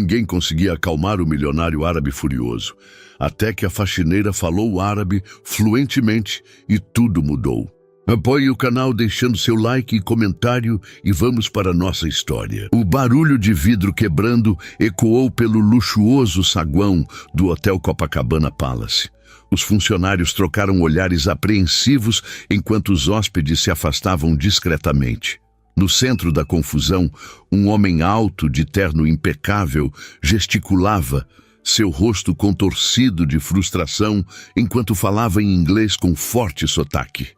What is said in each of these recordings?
Ninguém conseguia acalmar o milionário árabe furioso, até que a faxineira falou árabe fluentemente e tudo mudou. Apoie o canal deixando seu like e comentário e vamos para a nossa história. O barulho de vidro quebrando ecoou pelo luxuoso saguão do Hotel Copacabana Palace. Os funcionários trocaram olhares apreensivos enquanto os hóspedes se afastavam discretamente. No centro da confusão, um homem alto, de terno impecável, gesticulava, seu rosto contorcido de frustração, enquanto falava em inglês com forte sotaque.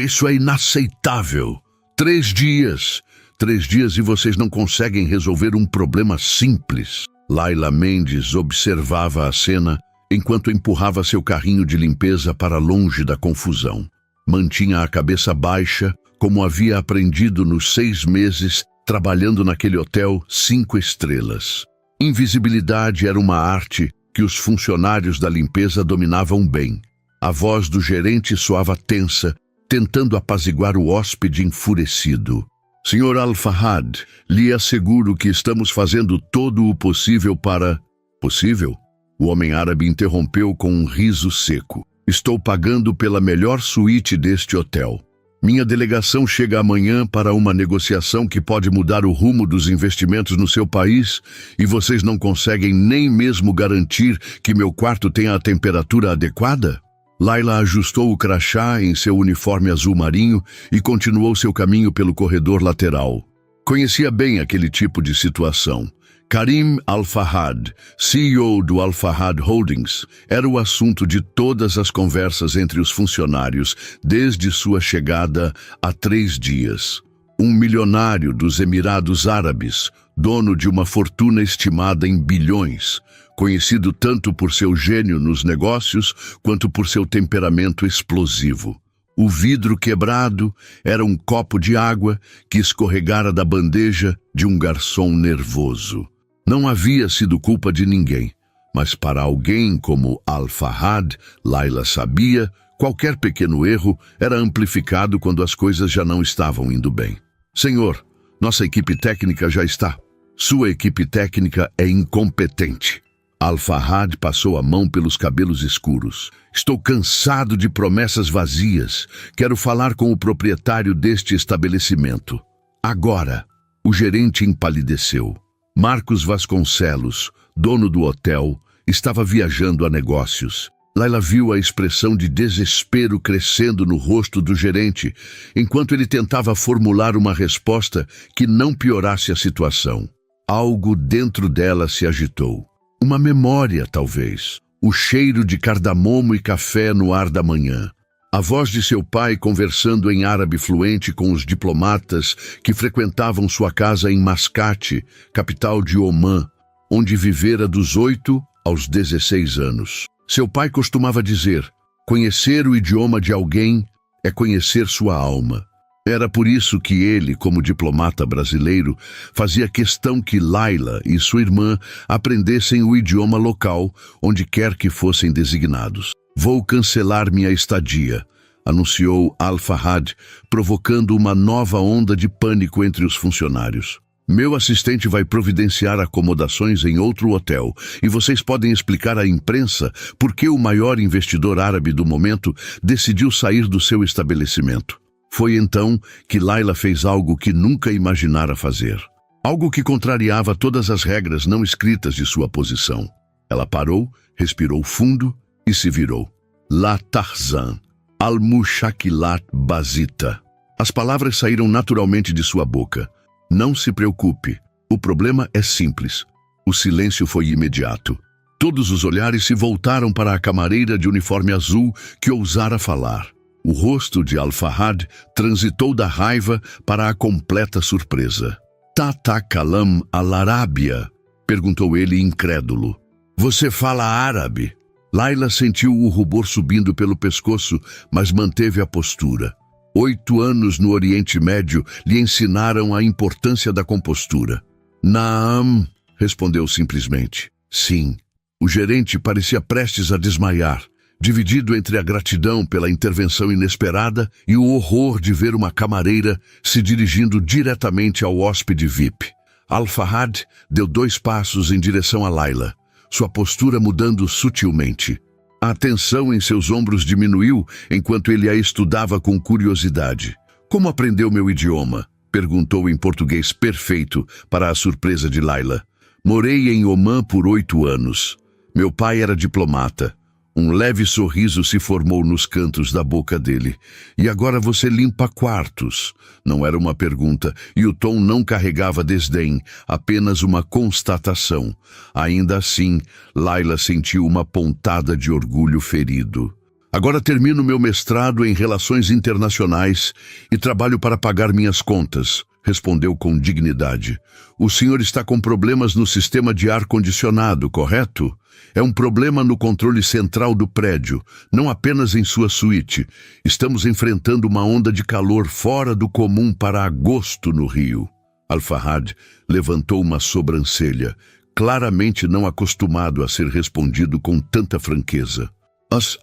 Isso é inaceitável. 3 dias. 3 dias e vocês não conseguem resolver um problema simples. Laila Mendes observava a cena enquanto empurrava seu carrinho de limpeza para longe da confusão. Mantinha a cabeça baixa, como havia aprendido nos 6 meses trabalhando naquele hotel 5 estrelas. Invisibilidade era uma arte que os funcionários da limpeza dominavam bem. A voz do gerente soava tensa, tentando apaziguar o hóspede enfurecido. Senhor Al-Fahad, lhe asseguro que estamos fazendo todo o possível para... Possível? O homem árabe interrompeu com um riso seco. Estou pagando pela melhor suíte deste hotel. Minha delegação chega amanhã para uma negociação que pode mudar o rumo dos investimentos no seu país e vocês não conseguem nem mesmo garantir que meu quarto tenha a temperatura adequada? Laila ajustou o crachá em seu uniforme azul marinho e continuou seu caminho pelo corredor lateral. Conhecia bem aquele tipo de situação. Karim Al-Fahad, CEO do Al-Fahad Holdings, era o assunto de todas as conversas entre os funcionários desde sua chegada há 3 dias. Um milionário dos Emirados Árabes, dono de uma fortuna estimada em bilhões, conhecido tanto por seu gênio nos negócios quanto por seu temperamento explosivo. O vidro quebrado era um copo de água que escorregara da bandeja de um garçom nervoso. Não havia sido culpa de ninguém, mas para alguém como Al-Fahad, Laila sabia, qualquer pequeno erro era amplificado quando as coisas já não estavam indo bem. Senhor, nossa equipe técnica já está. Sua equipe técnica é incompetente. Al-Fahad passou a mão pelos cabelos escuros. Estou cansado de promessas vazias. Quero falar com o proprietário deste estabelecimento. Agora, o gerente empalideceu. Marcos Vasconcelos, dono do hotel, estava viajando a negócios. Laila viu a expressão de desespero crescendo no rosto do gerente, enquanto ele tentava formular uma resposta que não piorasse a situação. Algo dentro dela se agitou. Uma memória, talvez. O cheiro de cardamomo e café no ar da manhã. A voz de seu pai conversando em árabe fluente com os diplomatas que frequentavam sua casa em Mascate, capital de Omã, onde vivera dos 8 aos 16 anos. Seu pai costumava dizer: conhecer o idioma de alguém é conhecer sua alma. Era por isso que ele, como diplomata brasileiro, fazia questão que Laila e sua irmã aprendessem o idioma local, onde quer que fossem designados. Vou cancelar minha estadia, anunciou Al-Fahad, provocando uma nova onda de pânico entre os funcionários. Meu assistente vai providenciar acomodações em outro hotel e vocês podem explicar à imprensa por que o maior investidor árabe do momento decidiu sair do seu estabelecimento. Foi então que Laila fez algo que nunca imaginara fazer. Algo que contrariava todas as regras não escritas de sua posição. Ela parou, respirou fundo e se virou. La Tarzan, Al-Mushakilat Basita. As palavras saíram naturalmente de sua boca. Não se preocupe, o problema é simples. O silêncio foi imediato. Todos os olhares se voltaram para a camareira de uniforme azul que ousara falar. O rosto de Al-Fahad transitou da raiva para a completa surpresa. Tata Kalam al-Arábia? Perguntou ele incrédulo. Você fala árabe? Laila sentiu o rubor subindo pelo pescoço, mas manteve a postura. 8 anos no Oriente Médio lhe ensinaram a importância da compostura. Naam, respondeu simplesmente. Sim. O gerente parecia prestes a desmaiar, dividido entre a gratidão pela intervenção inesperada e o horror de ver uma camareira se dirigindo diretamente ao hóspede VIP. Al-Fahad deu 2 passos em direção a Layla, sua postura mudando sutilmente. A tensão em seus ombros diminuiu enquanto ele a estudava com curiosidade. Como aprendeu meu idioma? Perguntou em português perfeito, para a surpresa de Layla. Morei em Omã por 8 anos. Meu pai era diplomata. Um leve sorriso se formou nos cantos da boca dele. E agora você limpa quartos? Não era uma pergunta, e o tom não carregava desdém, apenas uma constatação. Ainda assim, Layla sentiu uma pontada de orgulho ferido. Agora termino meu mestrado em Relações Internacionais e trabalho para pagar minhas contas, respondeu com dignidade. O senhor está com problemas no sistema de ar-condicionado, correto? É um problema no controle central do prédio, não apenas em sua suíte. Estamos enfrentando uma onda de calor fora do comum para agosto no Rio. Al-Fahad levantou uma sobrancelha, claramente não acostumado a ser respondido com tanta franqueza.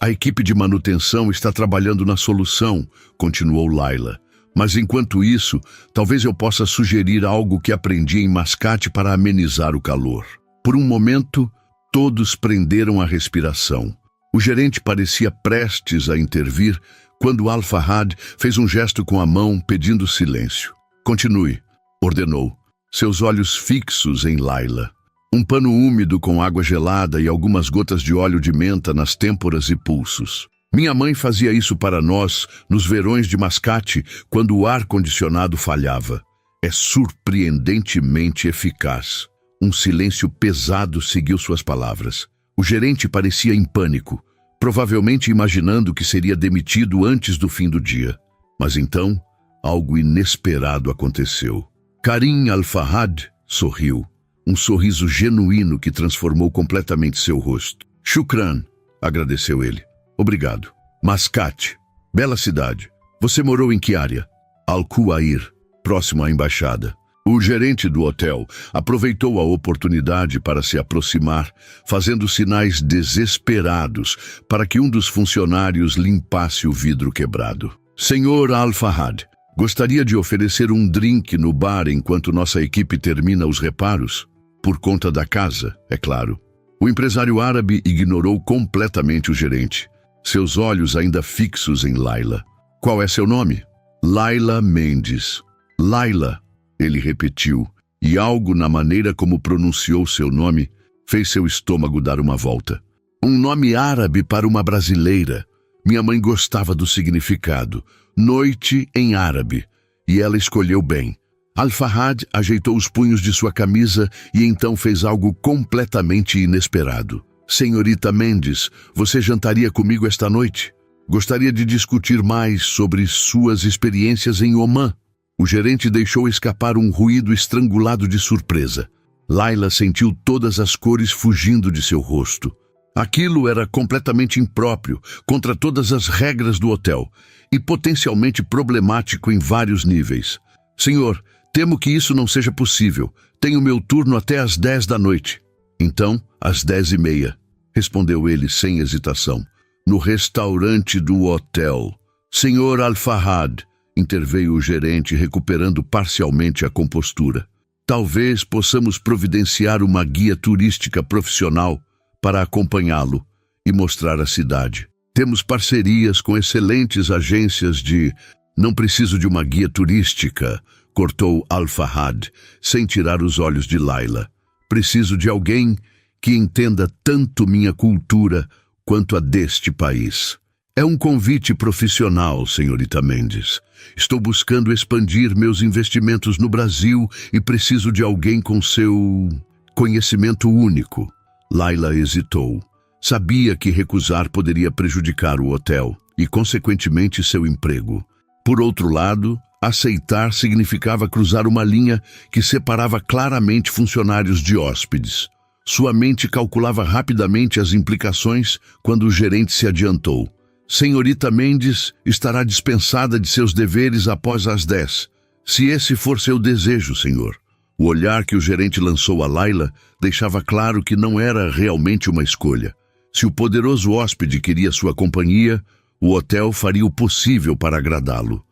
A equipe de manutenção está trabalhando na solução, continuou Layla. Mas enquanto isso, talvez eu possa sugerir algo que aprendi em Mascate para amenizar o calor. Por um momento, todos prenderam a respiração. O gerente parecia prestes a intervir quando Al-Fahad fez um gesto com a mão pedindo silêncio. Continue, ordenou, seus olhos fixos em Layla. Um pano úmido com água gelada e algumas gotas de óleo de menta nas têmporas e pulsos. Minha mãe fazia isso para nós nos verões de Mascate quando o ar-condicionado falhava. É surpreendentemente eficaz. Um silêncio pesado seguiu suas palavras. O gerente parecia em pânico, provavelmente imaginando que seria demitido antes do fim do dia. Mas então, algo inesperado aconteceu. Karim Al-Fahad sorriu. Um sorriso genuíno que transformou completamente seu rosto. Shukran, agradeceu ele. Obrigado. Mascate, bela cidade. Você morou em que área? Al-Quwair, próximo à embaixada. O gerente do hotel aproveitou a oportunidade para se aproximar, fazendo sinais desesperados para que um dos funcionários limpasse o vidro quebrado. Senhor Al-Fahad, gostaria de oferecer um drink no bar enquanto nossa equipe termina os reparos? Por conta da casa, é claro. O empresário árabe ignorou completamente o gerente, seus olhos ainda fixos em Layla. Qual é seu nome? Layla Mendes. Layla, ele repetiu, e algo na maneira como pronunciou seu nome fez seu estômago dar uma volta. Um nome árabe para uma brasileira. Minha mãe gostava do significado, noite em árabe, e ela escolheu bem. Al-Fahad ajeitou os punhos de sua camisa e então fez algo completamente inesperado. Senhorita Mendes, você jantaria comigo esta noite? Gostaria de discutir mais sobre suas experiências em Omã. O gerente deixou escapar um ruído estrangulado de surpresa. Layla sentiu todas as cores fugindo de seu rosto. Aquilo era completamente impróprio, contra todas as regras do hotel, e potencialmente problemático em vários níveis. Senhor, temo que isso não seja possível. Tenho meu turno até às 10 da noite. Então, às 10h30, respondeu ele sem hesitação. No restaurante do hotel. Senhor Al-Fahad, interveio o gerente, recuperando parcialmente a compostura. Talvez possamos providenciar uma guia turística profissional para acompanhá-lo e mostrar a cidade. Temos parcerias com excelentes agências de... Não preciso de uma guia turística, cortou Al-Fahad, sem tirar os olhos de Layla. Preciso de alguém que entenda tanto minha cultura quanto a deste país. É um convite profissional, senhorita Mendes. Estou buscando expandir meus investimentos no Brasil e preciso de alguém com seu conhecimento único. Layla hesitou. Sabia que recusar poderia prejudicar o hotel e, consequentemente, seu emprego. Por outro lado, aceitar significava cruzar uma linha que separava claramente funcionários de hóspedes. Sua mente calculava rapidamente as implicações quando o gerente se adiantou. Senhorita Mendes estará dispensada de seus deveres após as 10. Se esse for seu desejo, senhor. O olhar que o gerente lançou a Layla deixava claro que não era realmente uma escolha. Se o poderoso hóspede queria sua companhia, o hotel faria o possível para agradá-lo.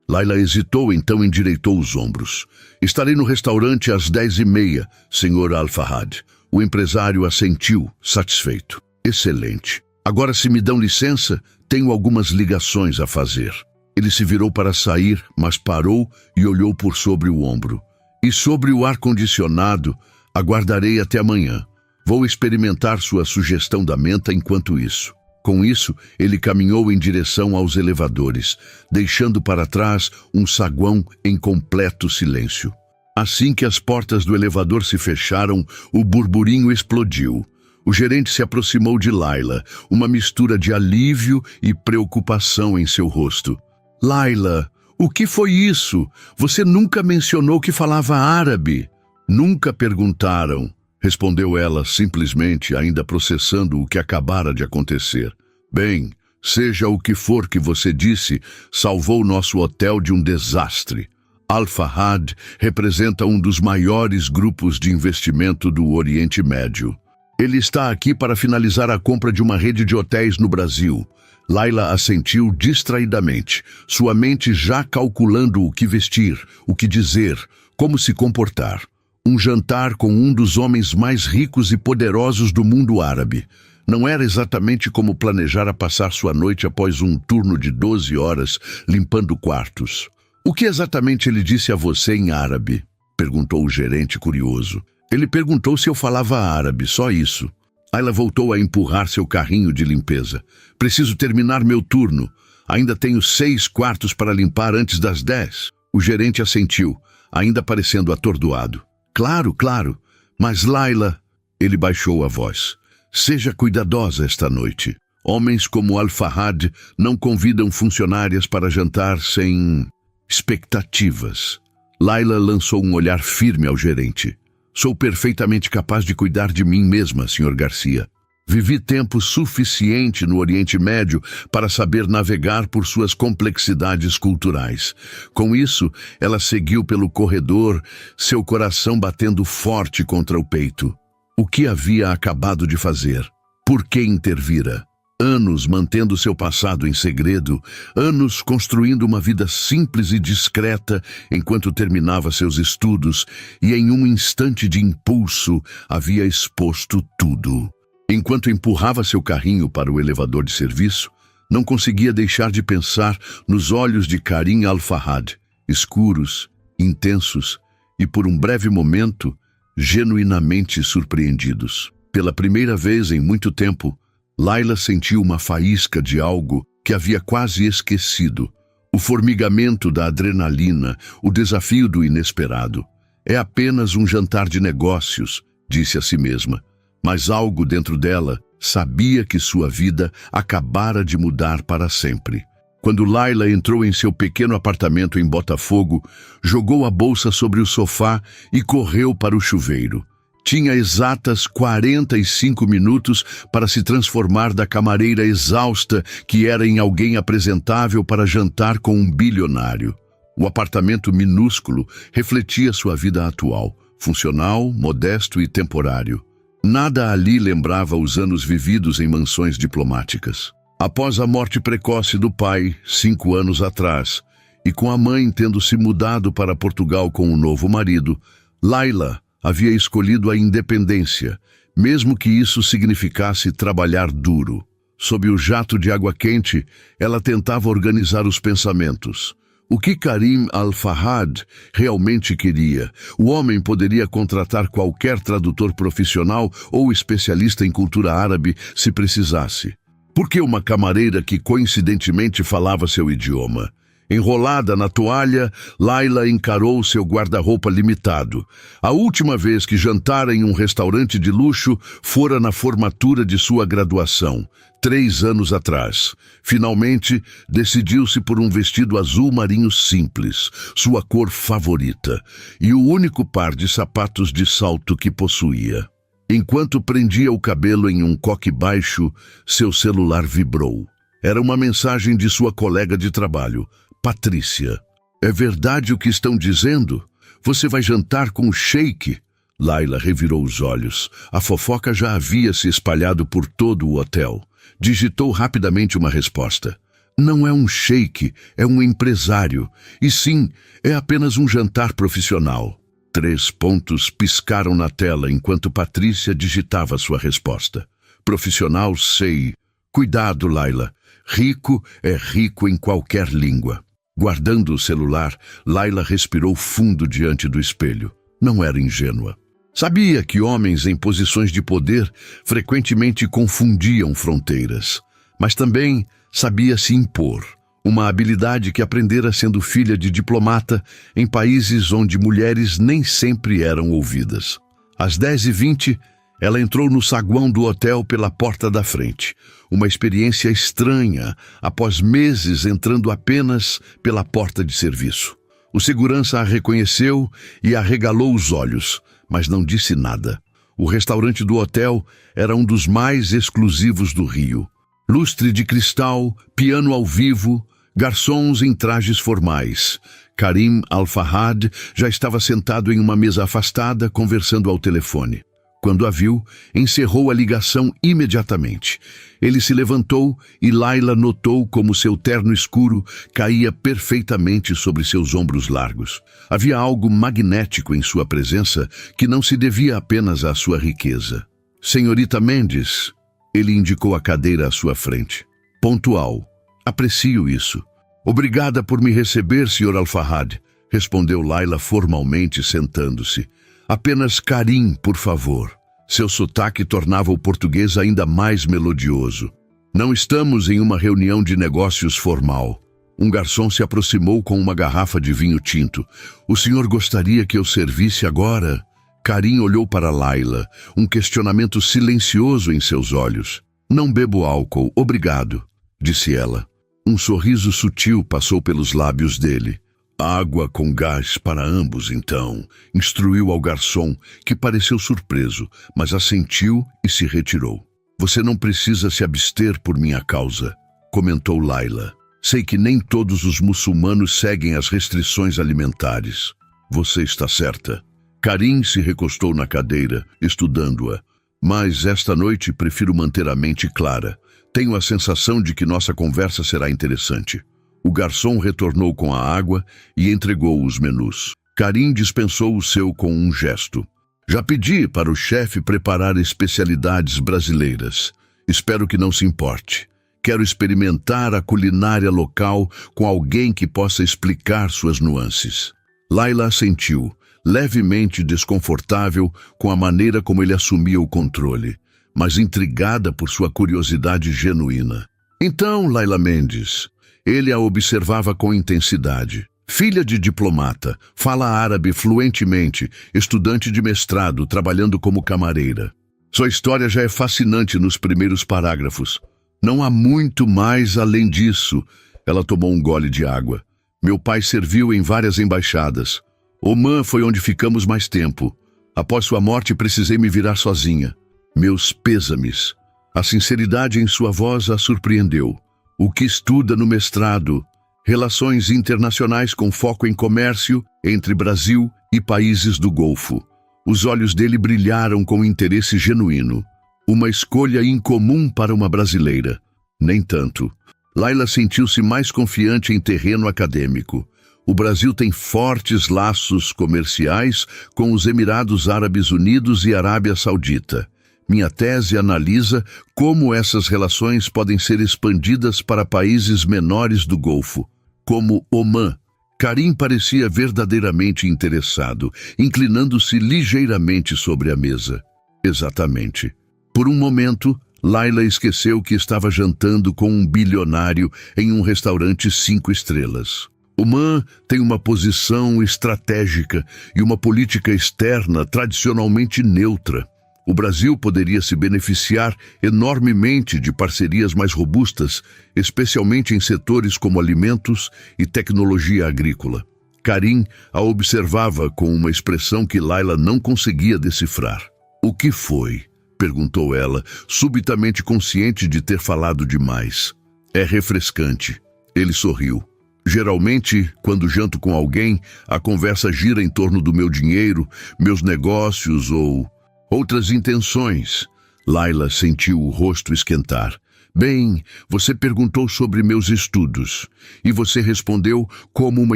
Laila hesitou, então endireitou os ombros. Estarei no restaurante às 10h30, Sr. Al-Fahad. O empresário assentiu, satisfeito. Excelente. Agora, se me dão licença, tenho algumas ligações a fazer. Ele se virou para sair, mas parou e olhou por sobre o ombro. E sobre o ar-condicionado, aguardarei até amanhã. Vou experimentar sua sugestão da menta enquanto isso. Com isso, ele caminhou em direção aos elevadores, deixando para trás um saguão em completo silêncio. Assim que as portas do elevador se fecharam, o burburinho explodiu. O gerente se aproximou de Laila, uma mistura de alívio e preocupação em seu rosto. Laila, o que foi isso? Você nunca mencionou que falava árabe. Nunca perguntaram, respondeu ela simplesmente, ainda processando o que acabara de acontecer. Bem, seja o que for que você disse, salvou nosso hotel de um desastre. Al-Fahad representa um dos maiores grupos de investimento do Oriente Médio. Ele está aqui para finalizar a compra de uma rede de hotéis no Brasil. Laila assentiu distraidamente, sua mente já calculando o que vestir, o que dizer, como se comportar. Um jantar com um dos homens mais ricos e poderosos do mundo árabe. Não era exatamente como planejara passar sua noite após um turno de 12 horas limpando quartos. O que exatamente ele disse a você em árabe? Perguntou o gerente curioso. Ele perguntou se eu falava árabe, só isso. Laila voltou a empurrar seu carrinho de limpeza. Preciso terminar meu turno. Ainda tenho 6 quartos para limpar antes das 10. O gerente assentiu, ainda parecendo atordoado. Claro, claro. Mas Laila... Ele baixou a voz. Seja cuidadosa esta noite. Homens como Al-Fahad não convidam funcionárias para jantar sem expectativas. Laila lançou um olhar firme ao gerente. Sou perfeitamente capaz de cuidar de mim mesma, Sr. Garcia. Vivi tempo suficiente no Oriente Médio para saber navegar por suas complexidades culturais. Com isso, ela seguiu pelo corredor, seu coração batendo forte contra o peito. O que havia acabado de fazer? Por que intervira? Anos mantendo seu passado em segredo, anos construindo uma vida simples e discreta enquanto terminava seus estudos e em um instante de impulso havia exposto tudo. Enquanto empurrava seu carrinho para o elevador de serviço, não conseguia deixar de pensar nos olhos de Karim Al-Fahad, escuros, intensos e por um breve momento, genuinamente surpreendidos. Pela primeira vez em muito tempo, Laila sentiu uma faísca de algo que havia quase esquecido. O formigamento da adrenalina, o desafio do inesperado. É apenas um jantar de negócios, disse a si mesma. Mas algo dentro dela sabia que sua vida acabara de mudar para sempre. Quando Laila entrou em seu pequeno apartamento em Botafogo, jogou a bolsa sobre o sofá e correu para o chuveiro. Tinha exatas 45 minutos para se transformar da camareira exausta que era em alguém apresentável para jantar com um bilionário. O apartamento minúsculo refletia sua vida atual, funcional, modesto e temporário. Nada ali lembrava os anos vividos em mansões diplomáticas. Após a morte precoce do pai, 5 anos atrás, e com a mãe tendo se mudado para Portugal com um novo marido, Laila havia escolhido a independência, mesmo que isso significasse trabalhar duro. Sob o jato de água quente, ela tentava organizar os pensamentos. O que Karim Al-Fahad realmente queria? O homem poderia contratar qualquer tradutor profissional ou especialista em cultura árabe se precisasse. Por que uma camareira que coincidentemente falava seu idioma? Enrolada na toalha, Laila encarou seu guarda-roupa limitado. A última vez que jantara em um restaurante de luxo fora na formatura de sua graduação, 3 anos atrás. Finalmente, decidiu-se por um vestido azul marinho simples, sua cor favorita, e o único par de sapatos de salto que possuía. Enquanto prendia o cabelo em um coque baixo, seu celular vibrou. Era uma mensagem de sua colega de trabalho, Patrícia. É verdade o que estão dizendo? Você vai jantar com o sheik? Laila revirou os olhos. A fofoca já havia se espalhado por todo o hotel. Digitou rapidamente uma resposta. Não é um sheik, é um empresário. E sim, é apenas um jantar profissional. 3 pontos piscaram na tela enquanto Patrícia digitava sua resposta. Profissional, sei. Cuidado, Laila. Rico é rico em qualquer língua. Guardando o celular, Laila respirou fundo diante do espelho. Não era ingênua. Sabia que homens em posições de poder frequentemente confundiam fronteiras, mas também sabia se impor, uma habilidade que aprendera sendo filha de diplomata em países onde mulheres nem sempre eram ouvidas. Às 10h20, ela entrou no saguão do hotel pela porta da frente, uma experiência estranha após meses entrando apenas pela porta de serviço. O segurança a reconheceu e arregalou os olhos, mas não disse nada. O restaurante do hotel era um dos mais exclusivos do Rio. Lustre de cristal, piano ao vivo, garçons em trajes formais. Karim Al-Fahad já estava sentado em uma mesa afastada, conversando ao telefone. Quando a viu, encerrou a ligação imediatamente. Ele se levantou e Laila notou como seu terno escuro caía perfeitamente sobre seus ombros largos. Havia algo magnético em sua presença que não se devia apenas à sua riqueza. Senhorita Mendes, ele indicou a cadeira à sua frente. Pontual. Aprecio isso. Obrigada por me receber, Sr. Al-Fahad, respondeu Laila formalmente, sentando-se. Apenas Karim, por favor. Seu sotaque tornava o português ainda mais melodioso. Não estamos em uma reunião de negócios formal. Um garçom se aproximou com uma garrafa de vinho tinto. O senhor gostaria que eu servisse agora? Karim olhou para Laila, um questionamento silencioso em seus olhos. Não bebo álcool, obrigado, disse ela. Um sorriso sutil passou pelos lábios dele. Água com gás para ambos, então, instruiu ao garçom, que pareceu surpreso, mas assentiu e se retirou. Você não precisa se abster por minha causa, comentou Laila. Sei que nem todos os muçulmanos seguem as restrições alimentares. Você está certa. Karim se recostou na cadeira, estudando-a. Mas esta noite prefiro manter a mente clara. Tenho a sensação de que nossa conversa será interessante. O garçom retornou com a água e entregou os menus. Karim dispensou o seu com um gesto. Já pedi para o chefe preparar especialidades brasileiras. Espero que não se importe. Quero experimentar a culinária local com alguém que possa explicar suas nuances. Laila assentiu, levemente desconfortável com a maneira como ele assumia o controle, mas intrigada por sua curiosidade genuína. Então, Laila Mendes, ele a observava com intensidade. Filha de diplomata, fala árabe fluentemente, estudante de mestrado, trabalhando como camareira. Sua história já é fascinante nos primeiros parágrafos. Não há muito mais além disso. Ela tomou um gole de água. Meu pai serviu em várias embaixadas. Omã foi onde ficamos mais tempo. Após sua morte, precisei me virar sozinha. Meus pêsames. A sinceridade em sua voz a surpreendeu. O que estuda no mestrado? Relações internacionais com foco em comércio entre Brasil e países do Golfo. Os olhos dele brilharam com interesse genuíno. Uma escolha incomum para uma brasileira. Nem tanto. Laila sentiu-se mais confiante em terreno acadêmico. O Brasil tem fortes laços comerciais com os Emirados Árabes Unidos e Arábia Saudita. Minha tese analisa como essas relações podem ser expandidas para países menores do Golfo, como Omã. Karim parecia verdadeiramente interessado, inclinando-se ligeiramente sobre a mesa. Exatamente. Por um momento, Laila esqueceu que estava jantando com um bilionário em um restaurante 5 estrelas. Omã tem uma posição estratégica e uma política externa tradicionalmente neutra. O Brasil poderia se beneficiar enormemente de parcerias mais robustas, especialmente em setores como alimentos e tecnologia agrícola. Karim a observava com uma expressão que Laila não conseguia decifrar. O que foi? Perguntou ela, subitamente consciente de ter falado demais. É refrescante. Ele sorriu. Geralmente, quando janto com alguém, a conversa gira em torno do meu dinheiro, meus negócios ou outras intenções. Laila sentiu o rosto esquentar. Bem, você perguntou sobre meus estudos, e você respondeu como uma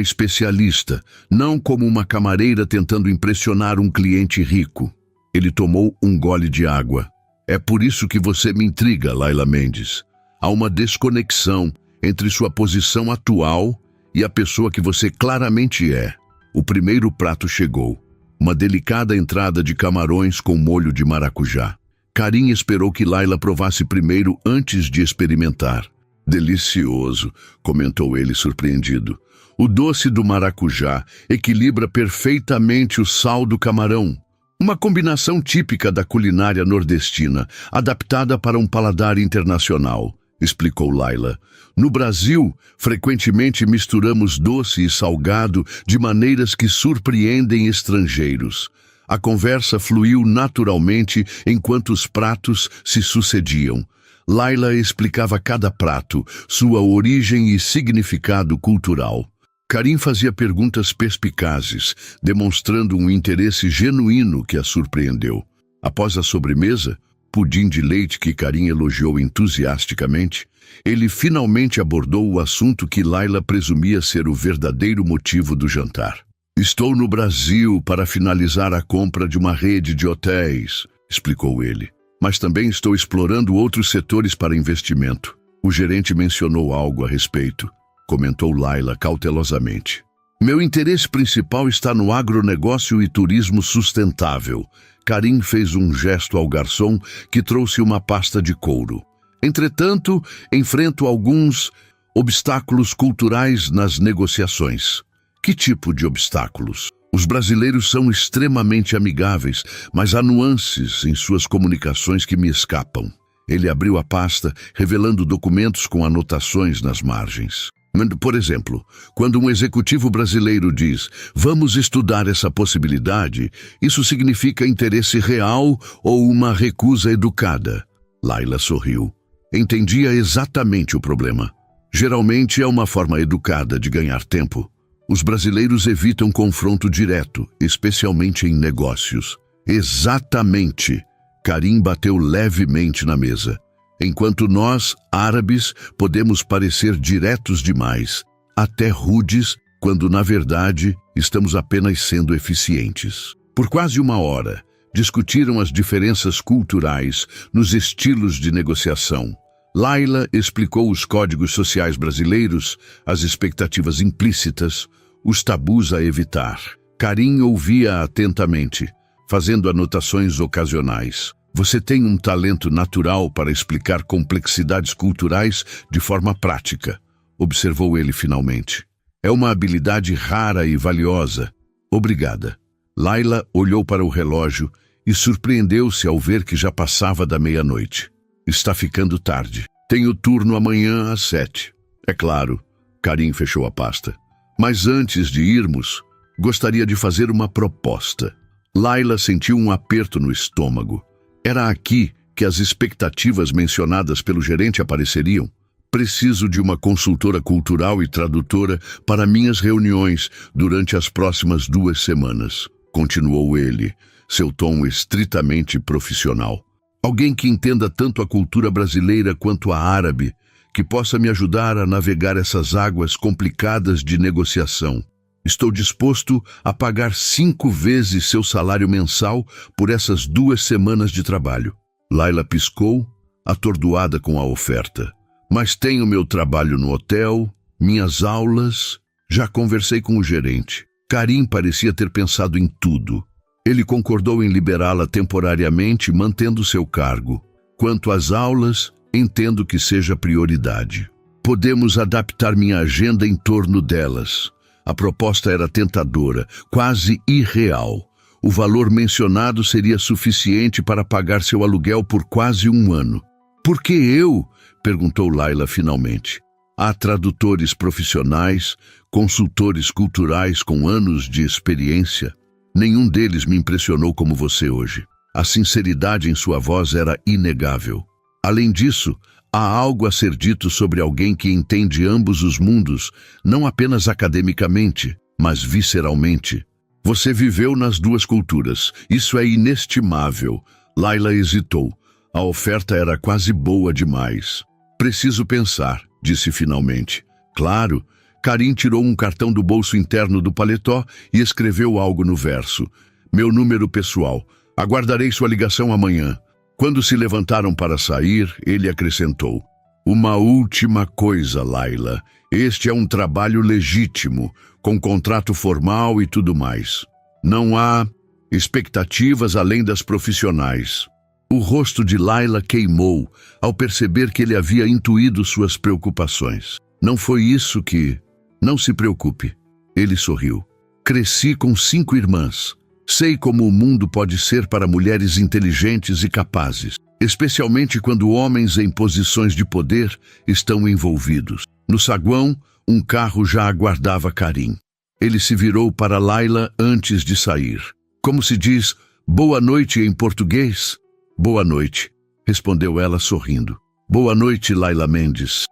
especialista, não como uma camareira tentando impressionar um cliente rico. Ele tomou um gole de água. É por isso que você me intriga, Layla Mendes. Há uma desconexão entre sua posição atual e a pessoa que você claramente é. O primeiro prato chegou. Uma delicada entrada de camarões com molho de maracujá. Karim esperou que Layla provasse primeiro antes de experimentar. Delicioso, comentou ele surpreendido. O doce do maracujá equilibra perfeitamente o sal do camarão. Uma combinação típica da culinária nordestina, adaptada para um paladar internacional, explicou Layla. No Brasil, frequentemente misturamos doce e salgado de maneiras que surpreendem estrangeiros. A conversa fluiu naturalmente enquanto os pratos se sucediam. Layla explicava cada prato, sua origem e significado cultural. Karim fazia perguntas perspicazes, demonstrando um interesse genuíno que a surpreendeu. Após a sobremesa, pudim de leite que Karim elogiou entusiasticamente, ele finalmente abordou o assunto que Layla presumia ser o verdadeiro motivo do jantar. Estou no Brasil para finalizar a compra de uma rede de hotéis, explicou ele. Mas também estou explorando outros setores para investimento. O gerente mencionou algo a respeito, comentou Layla cautelosamente. Meu interesse principal está no agronegócio e turismo sustentável. Karim fez um gesto ao garçom que trouxe uma pasta de couro. Entretanto, enfrento alguns obstáculos culturais nas negociações. Que tipo de obstáculos? Os brasileiros são extremamente amigáveis, mas há nuances em suas comunicações que me escapam. Ele abriu a pasta, revelando documentos com anotações nas margens. Por exemplo, quando um executivo brasileiro diz "vamos estudar essa possibilidade", isso significa interesse real ou uma recusa educada. Layla sorriu. Entendia exatamente o problema. Geralmente é uma forma educada de ganhar tempo. Os brasileiros evitam confronto direto, especialmente em negócios. Exatamente. Karim bateu levemente na mesa. Enquanto nós, árabes, podemos parecer diretos demais, até rudes, quando na verdade estamos apenas sendo eficientes. Por quase uma hora, discutiram as diferenças culturais nos estilos de negociação. Layla explicou os códigos sociais brasileiros, as expectativas implícitas, os tabus a evitar. Karim ouvia atentamente, fazendo anotações ocasionais. Você tem um talento natural para explicar complexidades culturais de forma prática, observou ele finalmente. É uma habilidade rara e valiosa. Obrigada. Layla olhou para o relógio e surpreendeu-se ao ver que já passava da meia-noite. Está ficando tarde. Tenho turno amanhã às 7. É claro. Karim fechou a pasta. Mas antes de irmos, gostaria de fazer uma proposta. Layla sentiu um aperto no estômago. Era aqui que as expectativas mencionadas pelo gerente apareceriam. Preciso de uma consultora cultural e tradutora para minhas reuniões durante as próximas 2 semanas, continuou ele, seu tom estritamente profissional. Alguém que entenda tanto a cultura brasileira quanto a árabe, que possa me ajudar a navegar essas águas complicadas de negociação. Estou disposto a pagar 5 vezes seu salário mensal por essas 2 semanas de trabalho. Layla piscou, atordoada com a oferta. Mas tenho meu trabalho no hotel, minhas aulas. Já conversei com o gerente. Karim parecia ter pensado em tudo. Ele concordou em liberá-la temporariamente, mantendo seu cargo. Quanto às aulas, entendo que seja prioridade. Podemos adaptar minha agenda em torno delas. A proposta era tentadora, quase irreal. O valor mencionado seria suficiente para pagar seu aluguel por quase 1 ano. Por que eu? Perguntou Layla finalmente. Há tradutores profissionais, consultores culturais com anos de experiência. Nenhum deles me impressionou como você hoje. A sinceridade em sua voz era inegável. Além disso, há algo a ser dito sobre alguém que entende ambos os mundos, não apenas academicamente, mas visceralmente. Você viveu nas 2 culturas. Isso é inestimável. Layla hesitou. A oferta era quase boa demais. Preciso pensar, disse finalmente. Claro. Karim tirou um cartão do bolso interno do paletó e escreveu algo no verso. Meu número pessoal. Aguardarei sua ligação amanhã. Quando se levantaram para sair, ele acrescentou. Uma última coisa, Laila. Este é um trabalho legítimo, com contrato formal e tudo mais. Não há expectativas além das profissionais. O rosto de Laila queimou ao perceber que ele havia intuído suas preocupações. Não foi isso que... Não se preocupe. Ele sorriu. Cresci com 5 irmãs. Sei como o mundo pode ser para mulheres inteligentes e capazes, especialmente quando homens em posições de poder estão envolvidos. No saguão, um carro já aguardava Karim. Ele se virou para Laila antes de sair. Como se diz, boa noite em português? Boa noite, respondeu ela sorrindo. Boa noite, Laila Mendes.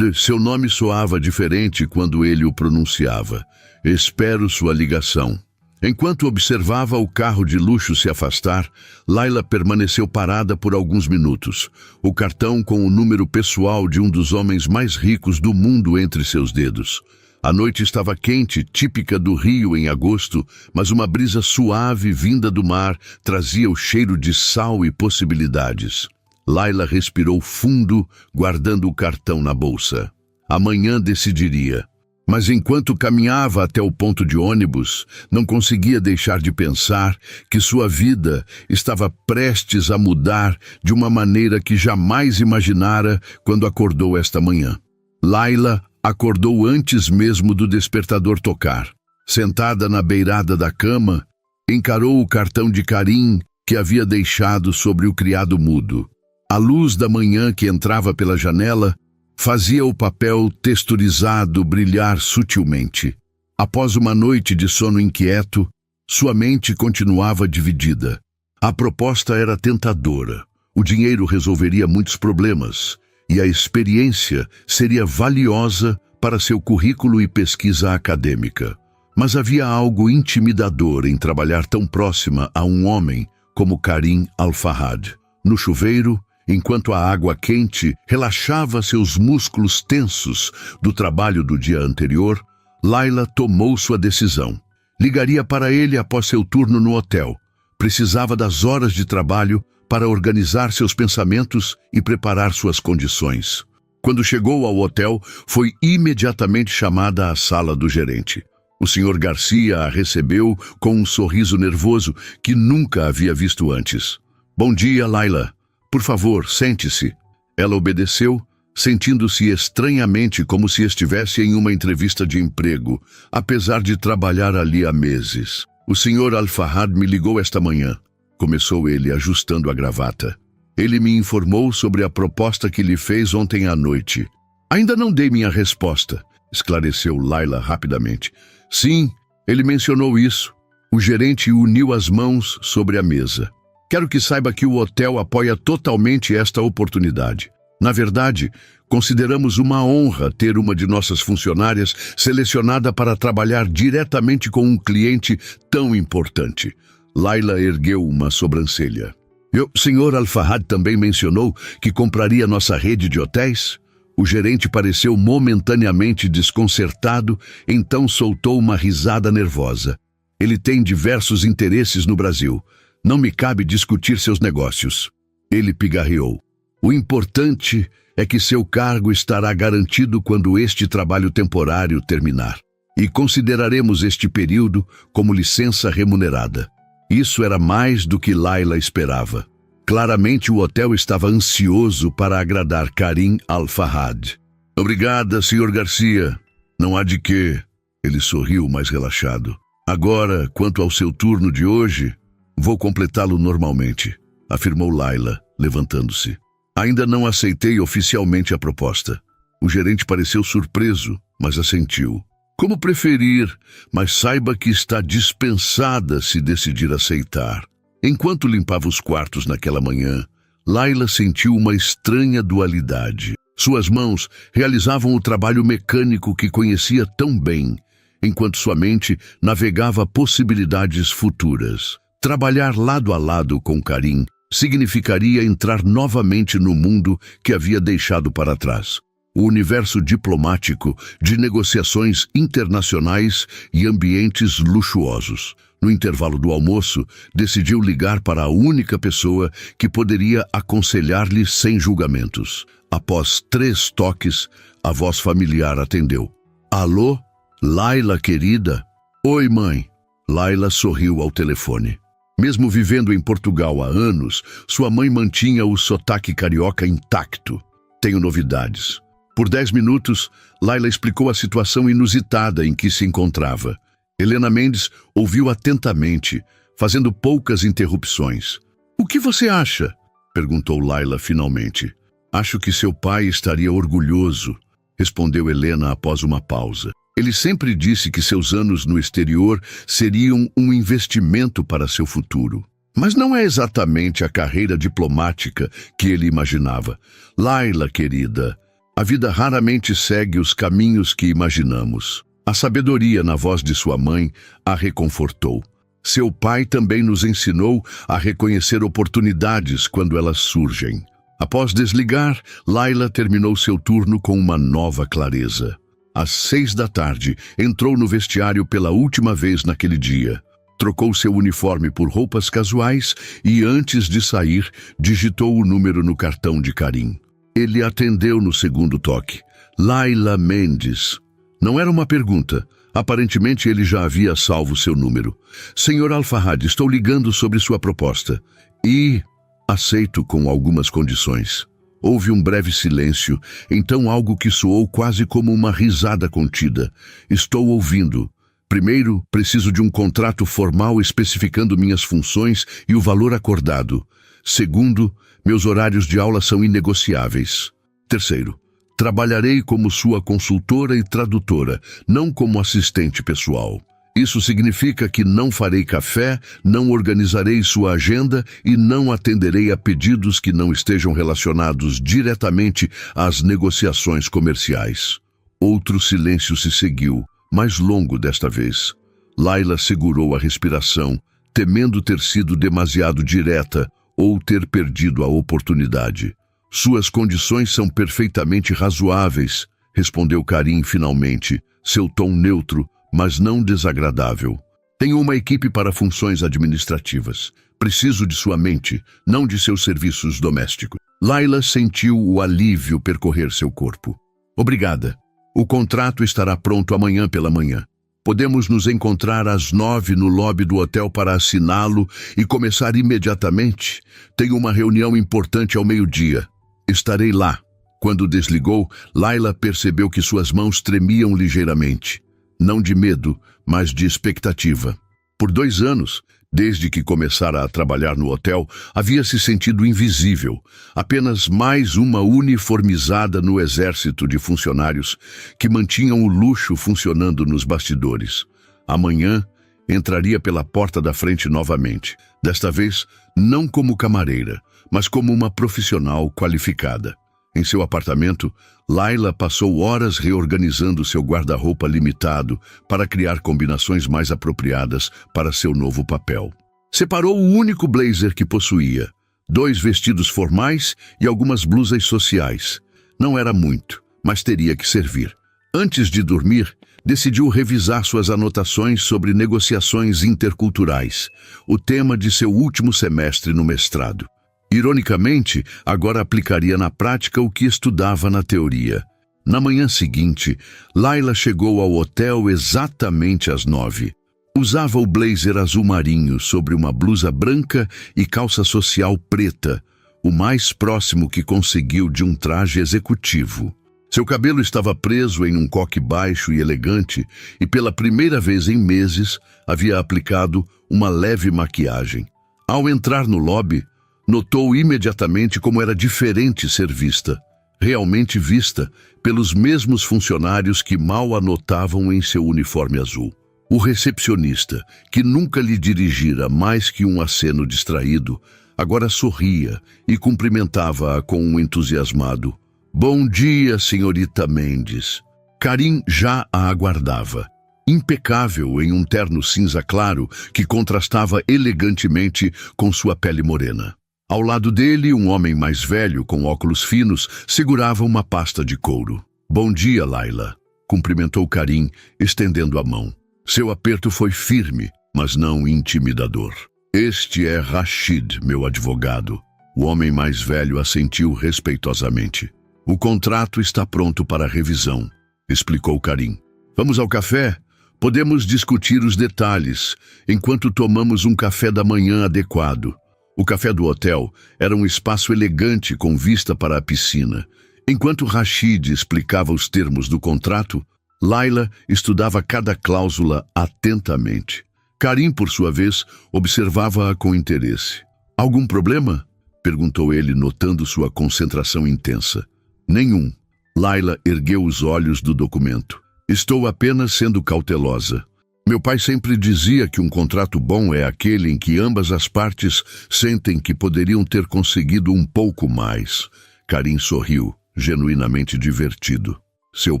Seu nome soava diferente quando ele o pronunciava. Espero sua ligação. Enquanto observava o carro de luxo se afastar, Laila permaneceu parada por alguns minutos, o cartão com o número pessoal de um dos homens mais ricos do mundo entre seus dedos. A noite estava quente, típica do Rio em agosto, mas uma brisa suave vinda do mar trazia o cheiro de sal e possibilidades. Laila respirou fundo, guardando o cartão na bolsa. Amanhã decidiria. Mas enquanto caminhava até o ponto de ônibus, não conseguia deixar de pensar que sua vida estava prestes a mudar de uma maneira que jamais imaginara quando acordou esta manhã. Laila acordou antes mesmo do despertador tocar. Sentada na beirada da cama, encarou o cartão de Karim que havia deixado sobre o criado mudo. A luz da manhã que entrava pela janela fazia o papel texturizado brilhar sutilmente. Após uma noite de sono inquieto, sua mente continuava dividida. A proposta era tentadora. O dinheiro resolveria muitos problemas e a experiência seria valiosa para seu currículo e pesquisa acadêmica. Mas havia algo intimidador em trabalhar tão próxima a um homem como Karim Al-Fahad. No chuveiro, enquanto a água quente relaxava seus músculos tensos do trabalho do dia anterior, Laila tomou sua decisão. Ligaria para ele após seu turno no hotel. Precisava das horas de trabalho para organizar seus pensamentos e preparar suas condições. Quando chegou ao hotel, foi imediatamente chamada à sala do gerente. O Sr. Garcia a recebeu com um sorriso nervoso que nunca havia visto antes. Bom dia, Laila. Por favor, sente-se. Ela obedeceu, sentindo-se estranhamente como se estivesse em uma entrevista de emprego, apesar de trabalhar ali há meses. O Sr. Al-Fahad me ligou esta manhã, começou ele, ajustando a gravata. Ele me informou sobre a proposta que lhe fez ontem à noite. Ainda não dei minha resposta, esclareceu Laila rapidamente. Sim, ele mencionou isso. O gerente uniu as mãos sobre a mesa. Quero que saiba que o hotel apoia totalmente esta oportunidade. Na verdade, consideramos uma honra ter uma de nossas funcionárias selecionada para trabalhar diretamente com um cliente tão importante. Laila ergueu uma sobrancelha. O Sr. Al-Fahad também mencionou que compraria nossa rede de hotéis? O gerente pareceu momentaneamente desconcertado, então soltou uma risada nervosa. Ele tem diversos interesses no Brasil. Não me cabe discutir seus negócios. Ele pigarreou. O importante é que seu cargo estará garantido quando este trabalho temporário terminar. E consideraremos este período como licença remunerada. Isso era mais do que Laila esperava. Claramente o hotel estava ansioso para agradar Karim Al-Fahad. Obrigada, Sr. Garcia. Não há de quê. Ele sorriu mais relaxado. Agora, quanto ao seu turno de hoje... Vou completá-lo normalmente, afirmou Laila, levantando-se. Ainda não aceitei oficialmente a proposta. O gerente pareceu surpreso, mas assentiu. Como preferir, mas saiba que está dispensada se decidir aceitar. Enquanto limpava os quartos naquela manhã, Laila sentiu uma estranha dualidade. Suas mãos realizavam o trabalho mecânico que conhecia tão bem, enquanto sua mente navegava possibilidades futuras. Trabalhar lado a lado com Karim significaria entrar novamente no mundo que havia deixado para trás. O universo diplomático de negociações internacionais e ambientes luxuosos. No intervalo do almoço, decidiu ligar para a única pessoa que poderia aconselhar-lhe sem julgamentos. Após 3 toques, a voz familiar atendeu. Alô? Laila, querida? Oi, mãe. Laila sorriu ao telefone. Mesmo vivendo em Portugal há anos, sua mãe mantinha o sotaque carioca intacto. Tenho novidades. Por 10 minutos, Laila explicou a situação inusitada em que se encontrava. Helena Mendes ouviu atentamente, fazendo poucas interrupções. O que você acha? Perguntou Laila finalmente. Acho que seu pai estaria orgulhoso, respondeu Helena após uma pausa. Ele sempre disse que seus anos no exterior seriam um investimento para seu futuro. Mas não é exatamente a carreira diplomática que ele imaginava. Laila, querida, a vida raramente segue os caminhos que imaginamos. A sabedoria na voz de sua mãe a reconfortou. Seu pai também nos ensinou a reconhecer oportunidades quando elas surgem. Após desligar, Laila terminou seu turno com uma nova clareza. Às 6 da tarde, entrou no vestiário pela última vez naquele dia. Trocou seu uniforme por roupas casuais e, antes de sair, digitou o número no cartão de Karim. Ele atendeu no segundo toque. Laila Mendes. Não era uma pergunta. Aparentemente ele já havia salvo seu número. Senhor Al-Farhad, estou ligando sobre sua proposta. E aceito com algumas condições. Houve um breve silêncio, então algo que soou quase como uma risada contida. Estou ouvindo. Primeiro, preciso de um contrato formal especificando minhas funções e o valor acordado. Segundo, meus horários de aula são inegociáveis. Terceiro, trabalharei como sua consultora e tradutora, não como assistente pessoal. Isso significa que não farei café, não organizarei sua agenda e não atenderei a pedidos que não estejam relacionados diretamente às negociações comerciais. Outro silêncio se seguiu, mais longo desta vez. Laila segurou a respiração, temendo ter sido demasiado direta ou ter perdido a oportunidade. Suas condições são perfeitamente razoáveis, respondeu Karim finalmente, seu tom neutro, mas não desagradável. Tenho uma equipe para funções administrativas. Preciso de sua mente, não de seus serviços domésticos. Laila sentiu o alívio percorrer seu corpo. Obrigada. O contrato estará pronto amanhã pela manhã. Podemos nos encontrar às 9 no lobby do hotel para assiná-lo e começar imediatamente. Tenho uma reunião importante ao meio-dia. Estarei lá. Quando desligou, Laila percebeu que suas mãos tremiam ligeiramente. Não de medo, mas de expectativa. Por 2 anos, desde que começara a trabalhar no hotel, havia se sentido invisível, apenas mais uma uniformizada no exército de funcionários que mantinham o luxo funcionando nos bastidores. Amanhã, entraria pela porta da frente novamente, desta vez não como camareira, mas como uma profissional qualificada. Em seu apartamento, Laila passou horas reorganizando seu guarda-roupa limitado para criar combinações mais apropriadas para seu novo papel. Separou o único blazer que possuía, 2 vestidos formais e algumas blusas sociais. Não era muito, mas teria que servir. Antes de dormir, decidiu revisar suas anotações sobre negociações interculturais, o tema de seu último semestre no mestrado. Ironicamente, agora aplicaria na prática o que estudava na teoria. Na manhã seguinte, Laila chegou ao hotel exatamente às 9. Usava o blazer azul marinho sobre uma blusa branca e calça social preta, o mais próximo que conseguiu de um traje executivo. Seu cabelo estava preso em um coque baixo e elegante e pela primeira vez em meses havia aplicado uma leve maquiagem. Ao entrar no lobby, notou imediatamente como era diferente ser vista, realmente vista, pelos mesmos funcionários que mal a notavam em seu uniforme azul. O recepcionista, que nunca lhe dirigira mais que um aceno distraído, agora sorria e cumprimentava-a com um entusiasmado. Bom dia, senhorita Mendes. Karim já a aguardava. Impecável em um terno cinza claro que contrastava elegantemente com sua pele morena. Ao lado dele, um homem mais velho, com óculos finos, segurava uma pasta de couro. Bom dia, Laila, cumprimentou Karim, estendendo a mão. Seu aperto foi firme, mas não intimidador. Este é Rashid, meu advogado. O homem mais velho assentiu respeitosamente. O contrato está pronto para revisão, explicou Karim. Vamos ao café? Podemos discutir os detalhes, enquanto tomamos um café da manhã adequado. O café do hotel era um espaço elegante com vista para a piscina. Enquanto Rashid explicava os termos do contrato, Laila estudava cada cláusula atentamente. Karim, por sua vez, observava-a com interesse. Algum problema? Perguntou ele, notando sua concentração intensa. Nenhum. Laila ergueu os olhos do documento. Estou apenas sendo cautelosa. Meu pai sempre dizia que um contrato bom é aquele em que ambas as partes sentem que poderiam ter conseguido um pouco mais. Karim sorriu, genuinamente divertido. Seu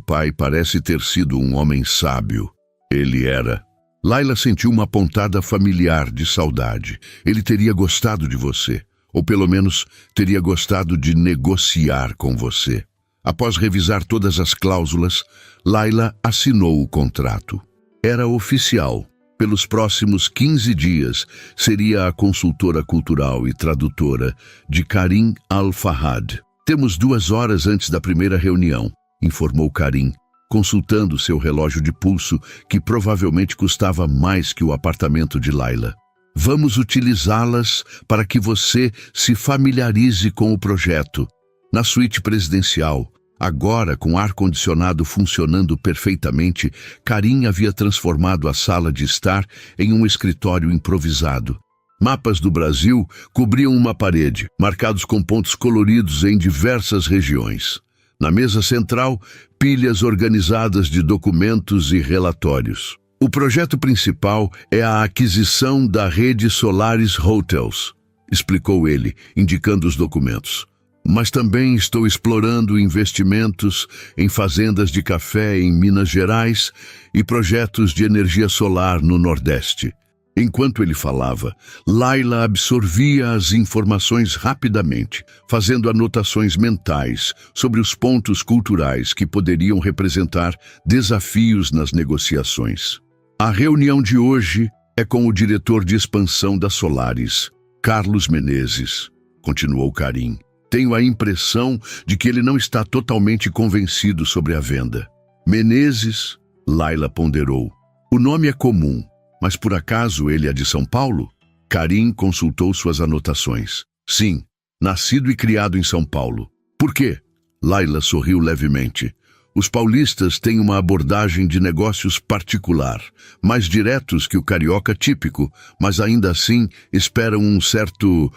pai parece ter sido um homem sábio. Ele era. Laila sentiu uma pontada familiar de saudade. Ele teria gostado de você, ou pelo menos teria gostado de negociar com você. Após revisar todas as cláusulas, Laila assinou o contrato. Era oficial. Pelos próximos 15 dias, seria a consultora cultural e tradutora de Karim Al-Fahad. Temos 2 horas antes da primeira reunião, informou Karim, consultando seu relógio de pulso, que provavelmente custava mais que o apartamento de Laila. Vamos utilizá-las para que você se familiarize com o projeto. Na suíte presidencial, agora com ar-condicionado funcionando perfeitamente, Karim havia transformado a sala de estar em um escritório improvisado. Mapas do Brasil cobriam uma parede, marcados com pontos coloridos em diversas regiões. Na mesa central, pilhas organizadas de documentos e relatórios. O projeto principal é a aquisição da rede Solaris Hotels, explicou ele, indicando os documentos. Mas também estou explorando investimentos em fazendas de café em Minas Gerais e projetos de energia solar no Nordeste. Enquanto ele falava, Laila absorvia as informações rapidamente, fazendo anotações mentais sobre os pontos culturais que poderiam representar desafios nas negociações. A reunião de hoje é com o diretor de expansão da Solaris, Carlos Menezes, continuou Karim. Tenho a impressão de que ele não está totalmente convencido sobre a venda. Menezes, Laila ponderou. O nome é comum, mas por acaso ele é de São Paulo? Karim consultou suas anotações. Sim, nascido e criado em São Paulo. Por quê? Laila sorriu levemente. Os paulistas têm uma abordagem de negócios particular, mais diretos que o carioca típico, mas ainda assim esperam um certo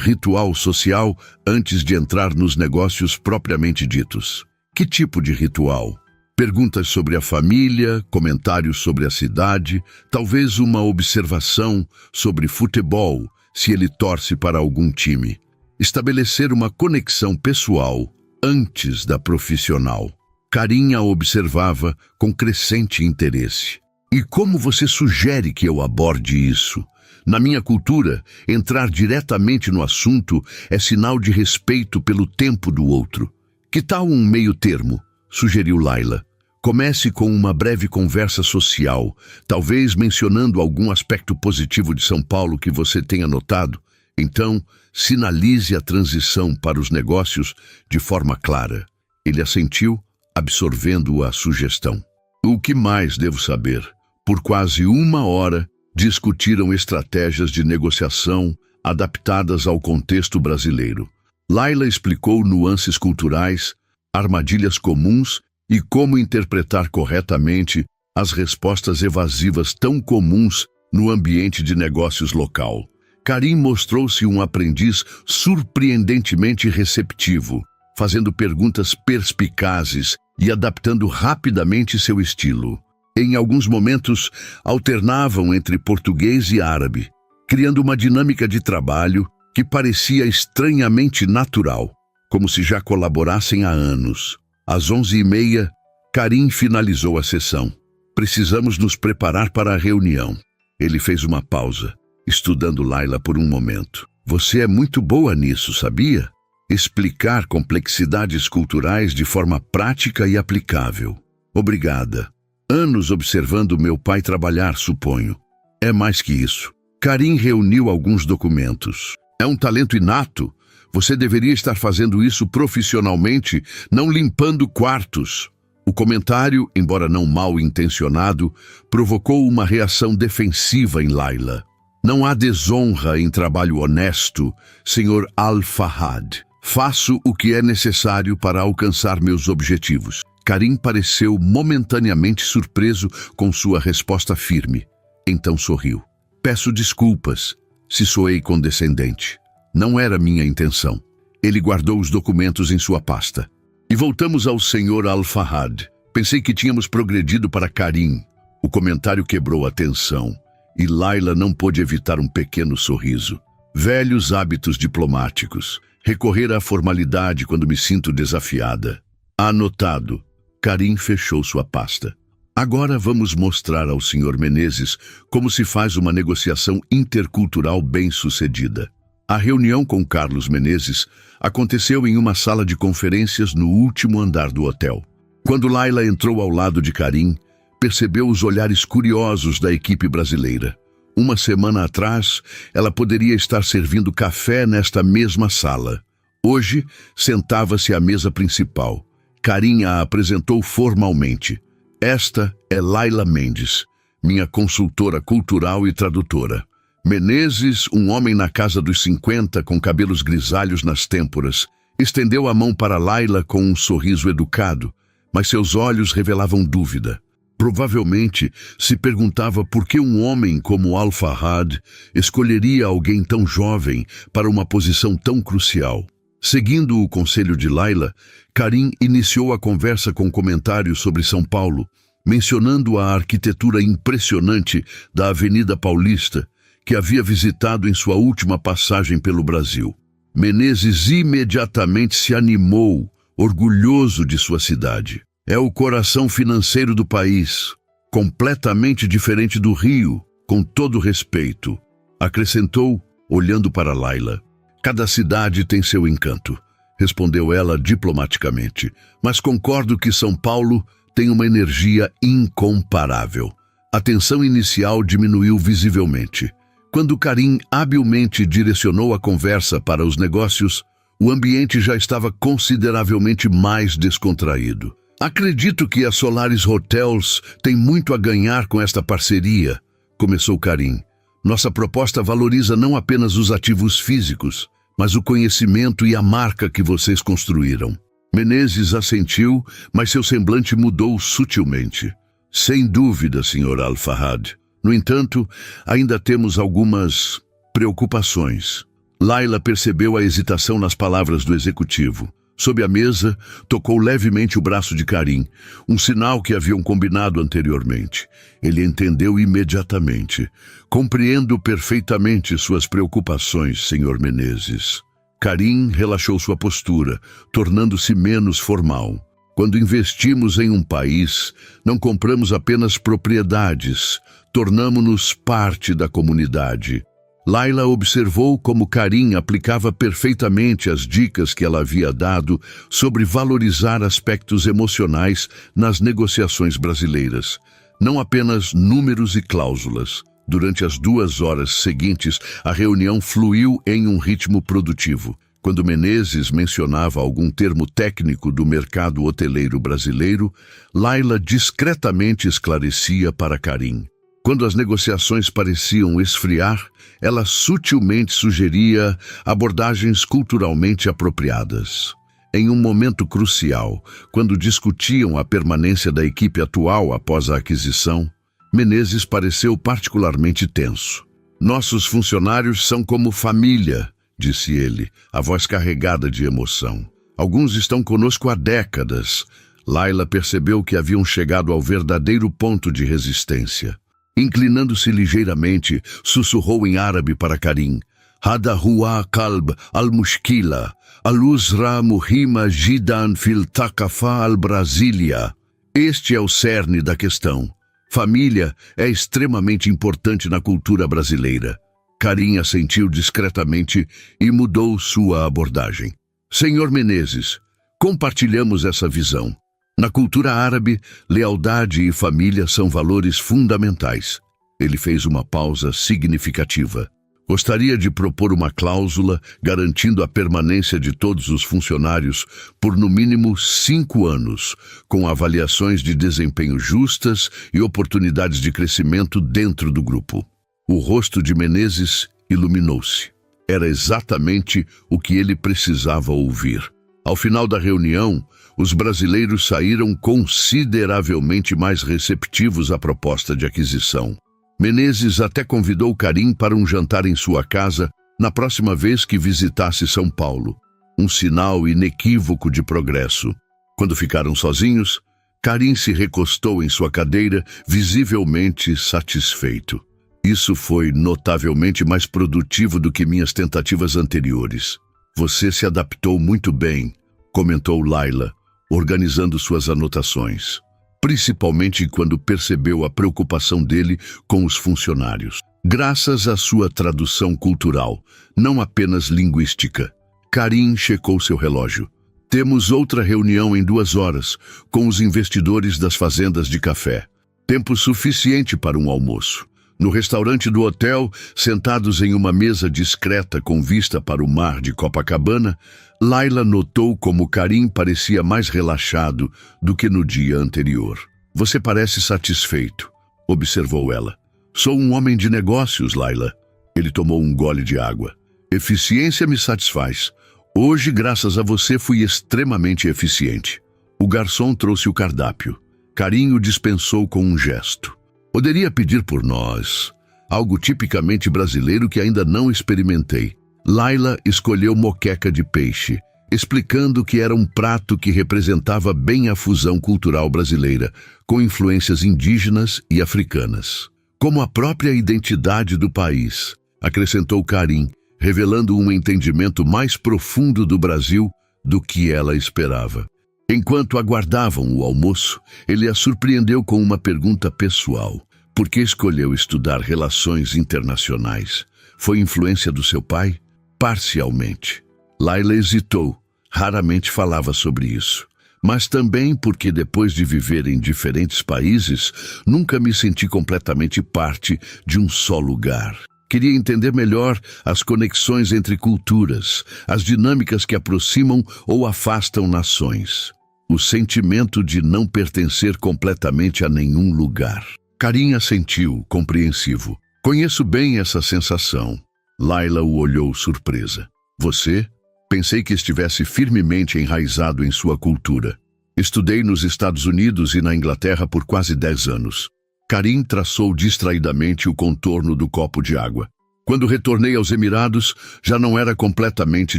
ritual social antes de entrar nos negócios propriamente ditos. Que tipo de ritual? Perguntas sobre a família, comentários sobre a cidade, talvez uma observação sobre futebol, se ele torce para algum time. Estabelecer uma conexão pessoal antes da profissional. Karim a observava com crescente interesse. E como você sugere que eu aborde isso? Na minha cultura, entrar diretamente no assunto é sinal de respeito pelo tempo do outro. Que tal um meio termo? Sugeriu Laila. Comece com uma breve conversa social, talvez mencionando algum aspecto positivo de São Paulo que você tenha notado. Então, sinalize a transição para os negócios de forma clara. Ele assentiu, absorvendo a sugestão. O que mais devo saber? Por quase 1 hora, discutiram estratégias de negociação adaptadas ao contexto brasileiro. Laila explicou nuances culturais, armadilhas comuns e como interpretar corretamente as respostas evasivas tão comuns no ambiente de negócios local. Karim mostrou-se um aprendiz surpreendentemente receptivo, fazendo perguntas perspicazes e adaptando rapidamente seu estilo. Em alguns momentos, alternavam entre português e árabe, criando uma dinâmica de trabalho que parecia estranhamente natural, como se já colaborassem há anos. Às 11h30, Karim finalizou a sessão. Precisamos nos preparar para a reunião. Ele fez uma pausa, estudando Laila por um momento. Você é muito boa nisso, sabia? Explicar complexidades culturais de forma prática e aplicável. Obrigada. Anos observando meu pai trabalhar, suponho. É mais que isso. Karim reuniu alguns documentos. É um talento inato. Você deveria estar fazendo isso profissionalmente, não limpando quartos. O comentário, embora não mal intencionado, provocou uma reação defensiva em Layla. Não há desonra em trabalho honesto, Sr. Al-Fahad. Faço o que é necessário para alcançar meus objetivos. Karim pareceu momentaneamente surpreso com sua resposta firme. Então sorriu. Peço desculpas, se soei condescendente. Não era minha intenção. Ele guardou os documentos em sua pasta. E voltamos ao Sr. Al-Fahad. Pensei que tínhamos progredido para Karim. O comentário quebrou a tensão. E Layla não pôde evitar um pequeno sorriso. Velhos hábitos diplomáticos. Recorrer à formalidade quando me sinto desafiada. Anotado. Karim fechou sua pasta. Agora vamos mostrar ao Sr. Menezes como se faz uma negociação intercultural bem-sucedida. A reunião com Carlos Menezes aconteceu em uma sala de conferências no último andar do hotel. Quando Layla entrou ao lado de Karim, percebeu os olhares curiosos da equipe brasileira. Uma semana atrás, ela poderia estar servindo café nesta mesma sala. Hoje, sentava-se à mesa principal. Karim a apresentou formalmente. Esta é Layla Mendes, minha consultora cultural e tradutora. Menezes, um homem na casa dos 50, com cabelos grisalhos nas têmporas, estendeu a mão para Layla com um sorriso educado, mas seus olhos revelavam dúvida. Provavelmente se perguntava por que um homem como Al-Fahad escolheria alguém tão jovem para uma posição tão crucial. Seguindo o conselho de Layla, Karim iniciou a conversa com comentários sobre São Paulo, mencionando a arquitetura impressionante da Avenida Paulista, que havia visitado em sua última passagem pelo Brasil. Menezes imediatamente se animou, orgulhoso de sua cidade. É o coração financeiro do país, completamente diferente do Rio, com todo respeito. Acrescentou, olhando para Layla. Cada cidade tem seu encanto, respondeu ela diplomaticamente, mas concordo que São Paulo tem uma energia incomparável. A tensão inicial diminuiu visivelmente. Quando Karim habilmente direcionou a conversa para os negócios, o ambiente já estava consideravelmente mais descontraído. Acredito que a Solaris Hotels tem muito a ganhar com esta parceria, começou Karim. Nossa proposta valoriza não apenas os ativos físicos, mas o conhecimento e a marca que vocês construíram. Menezes assentiu, mas seu semblante mudou sutilmente. Sem dúvida, Sr. Al-Fahad. No entanto, ainda temos algumas preocupações. Layla percebeu a hesitação nas palavras do executivo. Sob a mesa, tocou levemente o braço de Karim, um sinal que haviam combinado anteriormente. Ele entendeu imediatamente. Compreendo perfeitamente suas preocupações, Sr. Menezes. Karim relaxou sua postura, tornando-se menos formal. Quando investimos em um país, não compramos apenas propriedades, tornamo-nos parte da comunidade. Layla observou como Karim aplicava perfeitamente as dicas que ela havia dado sobre valorizar aspectos emocionais nas negociações brasileiras, não apenas números e cláusulas. Durante as 2 horas seguintes, a reunião fluiu em um ritmo produtivo. Quando Menezes mencionava algum termo técnico do mercado hoteleiro brasileiro, Layla discretamente esclarecia para Karim. Quando as negociações pareciam esfriar, ela sutilmente sugeria abordagens culturalmente apropriadas. Em um momento crucial, quando discutiam a permanência da equipe atual após a aquisição, Menezes pareceu particularmente tenso. Nossos funcionários são como família, disse ele, a voz carregada de emoção. Alguns estão conosco há décadas. Layla percebeu que haviam chegado ao verdadeiro ponto de resistência. Inclinando-se ligeiramente, sussurrou em árabe para Karim. Hada huwa qalb al-mushkila, al-uzra muhima jidan fil taqafa al-Brasília. Este é o cerne da questão. Família é extremamente importante na cultura brasileira. Karim assentiu discretamente e mudou sua abordagem. Senhor Menezes, compartilhamos essa visão. Na cultura árabe, lealdade e família são valores fundamentais. Ele fez uma pausa significativa. Gostaria de propor uma cláusula garantindo a permanência de todos os funcionários por no mínimo 5 anos, com avaliações de desempenho justas e oportunidades de crescimento dentro do grupo. O rosto de Menezes iluminou-se. Era exatamente o que ele precisava ouvir. Ao final da reunião, os brasileiros saíram consideravelmente mais receptivos à proposta de aquisição. Menezes até convidou Karim para um jantar em sua casa na próxima vez que visitasse São Paulo. Um sinal inequívoco de progresso. Quando ficaram sozinhos, Karim se recostou em sua cadeira, visivelmente satisfeito. Isso foi notavelmente mais produtivo do que minhas tentativas anteriores. Você se adaptou muito bem, comentou Laila, organizando suas anotações. Principalmente quando percebeu a preocupação dele com os funcionários. Graças à sua tradução cultural, não apenas linguística. Karim checou seu relógio. Temos outra reunião em 2 horas, com os investidores das fazendas de café. Tempo suficiente para um almoço. No restaurante do hotel, sentados em uma mesa discreta com vista para o mar de Copacabana, Laila notou como Karim parecia mais relaxado do que no dia anterior. Você parece satisfeito, observou ela. Sou um homem de negócios, Laila. Ele tomou um gole de água. Eficiência me satisfaz. Hoje, graças a você, fui extremamente eficiente. O garçom trouxe o cardápio. Karim o dispensou com um gesto. Poderia pedir por nós, algo tipicamente brasileiro que ainda não experimentei. Laila escolheu moqueca de peixe, explicando que era um prato que representava bem a fusão cultural brasileira, com influências indígenas e africanas. Como a própria identidade do país, acrescentou Karim, revelando um entendimento mais profundo do Brasil do que ela esperava. Enquanto aguardavam o almoço, ele a surpreendeu com uma pergunta pessoal. Por que escolheu estudar relações internacionais? Foi influência do seu pai? Parcialmente. Laila hesitou. Raramente falava sobre isso. Mas também porque depois de viver em diferentes países, nunca me senti completamente parte de um só lugar. Queria entender melhor as conexões entre culturas, as dinâmicas que aproximam ou afastam nações. O sentimento de não pertencer completamente a nenhum lugar. Karim assentiu, compreensivo. Conheço bem essa sensação. Laila o olhou surpresa. Você? Pensei que estivesse firmemente enraizado em sua cultura. Estudei nos Estados Unidos e na Inglaterra por quase 10 anos. Karim traçou distraidamente o contorno do copo de água. Quando retornei aos Emirados, já não era completamente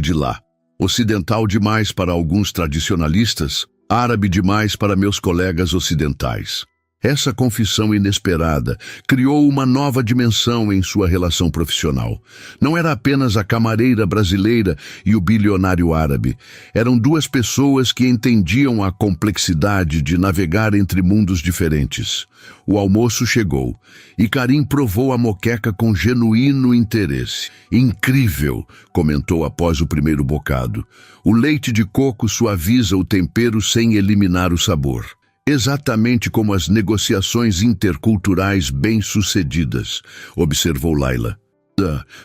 de lá. Ocidental demais para alguns tradicionalistas, árabe demais para meus colegas ocidentais. Essa confissão inesperada criou uma nova dimensão em sua relação profissional. Não era apenas a camareira brasileira e o bilionário árabe. Eram 2 pessoas que entendiam a complexidade de navegar entre mundos diferentes. O almoço chegou e Karim provou a moqueca com genuíno interesse. Incrível, comentou após o primeiro bocado. O leite de coco suaviza o tempero sem eliminar o sabor. Exatamente como as negociações interculturais bem-sucedidas, observou Laila.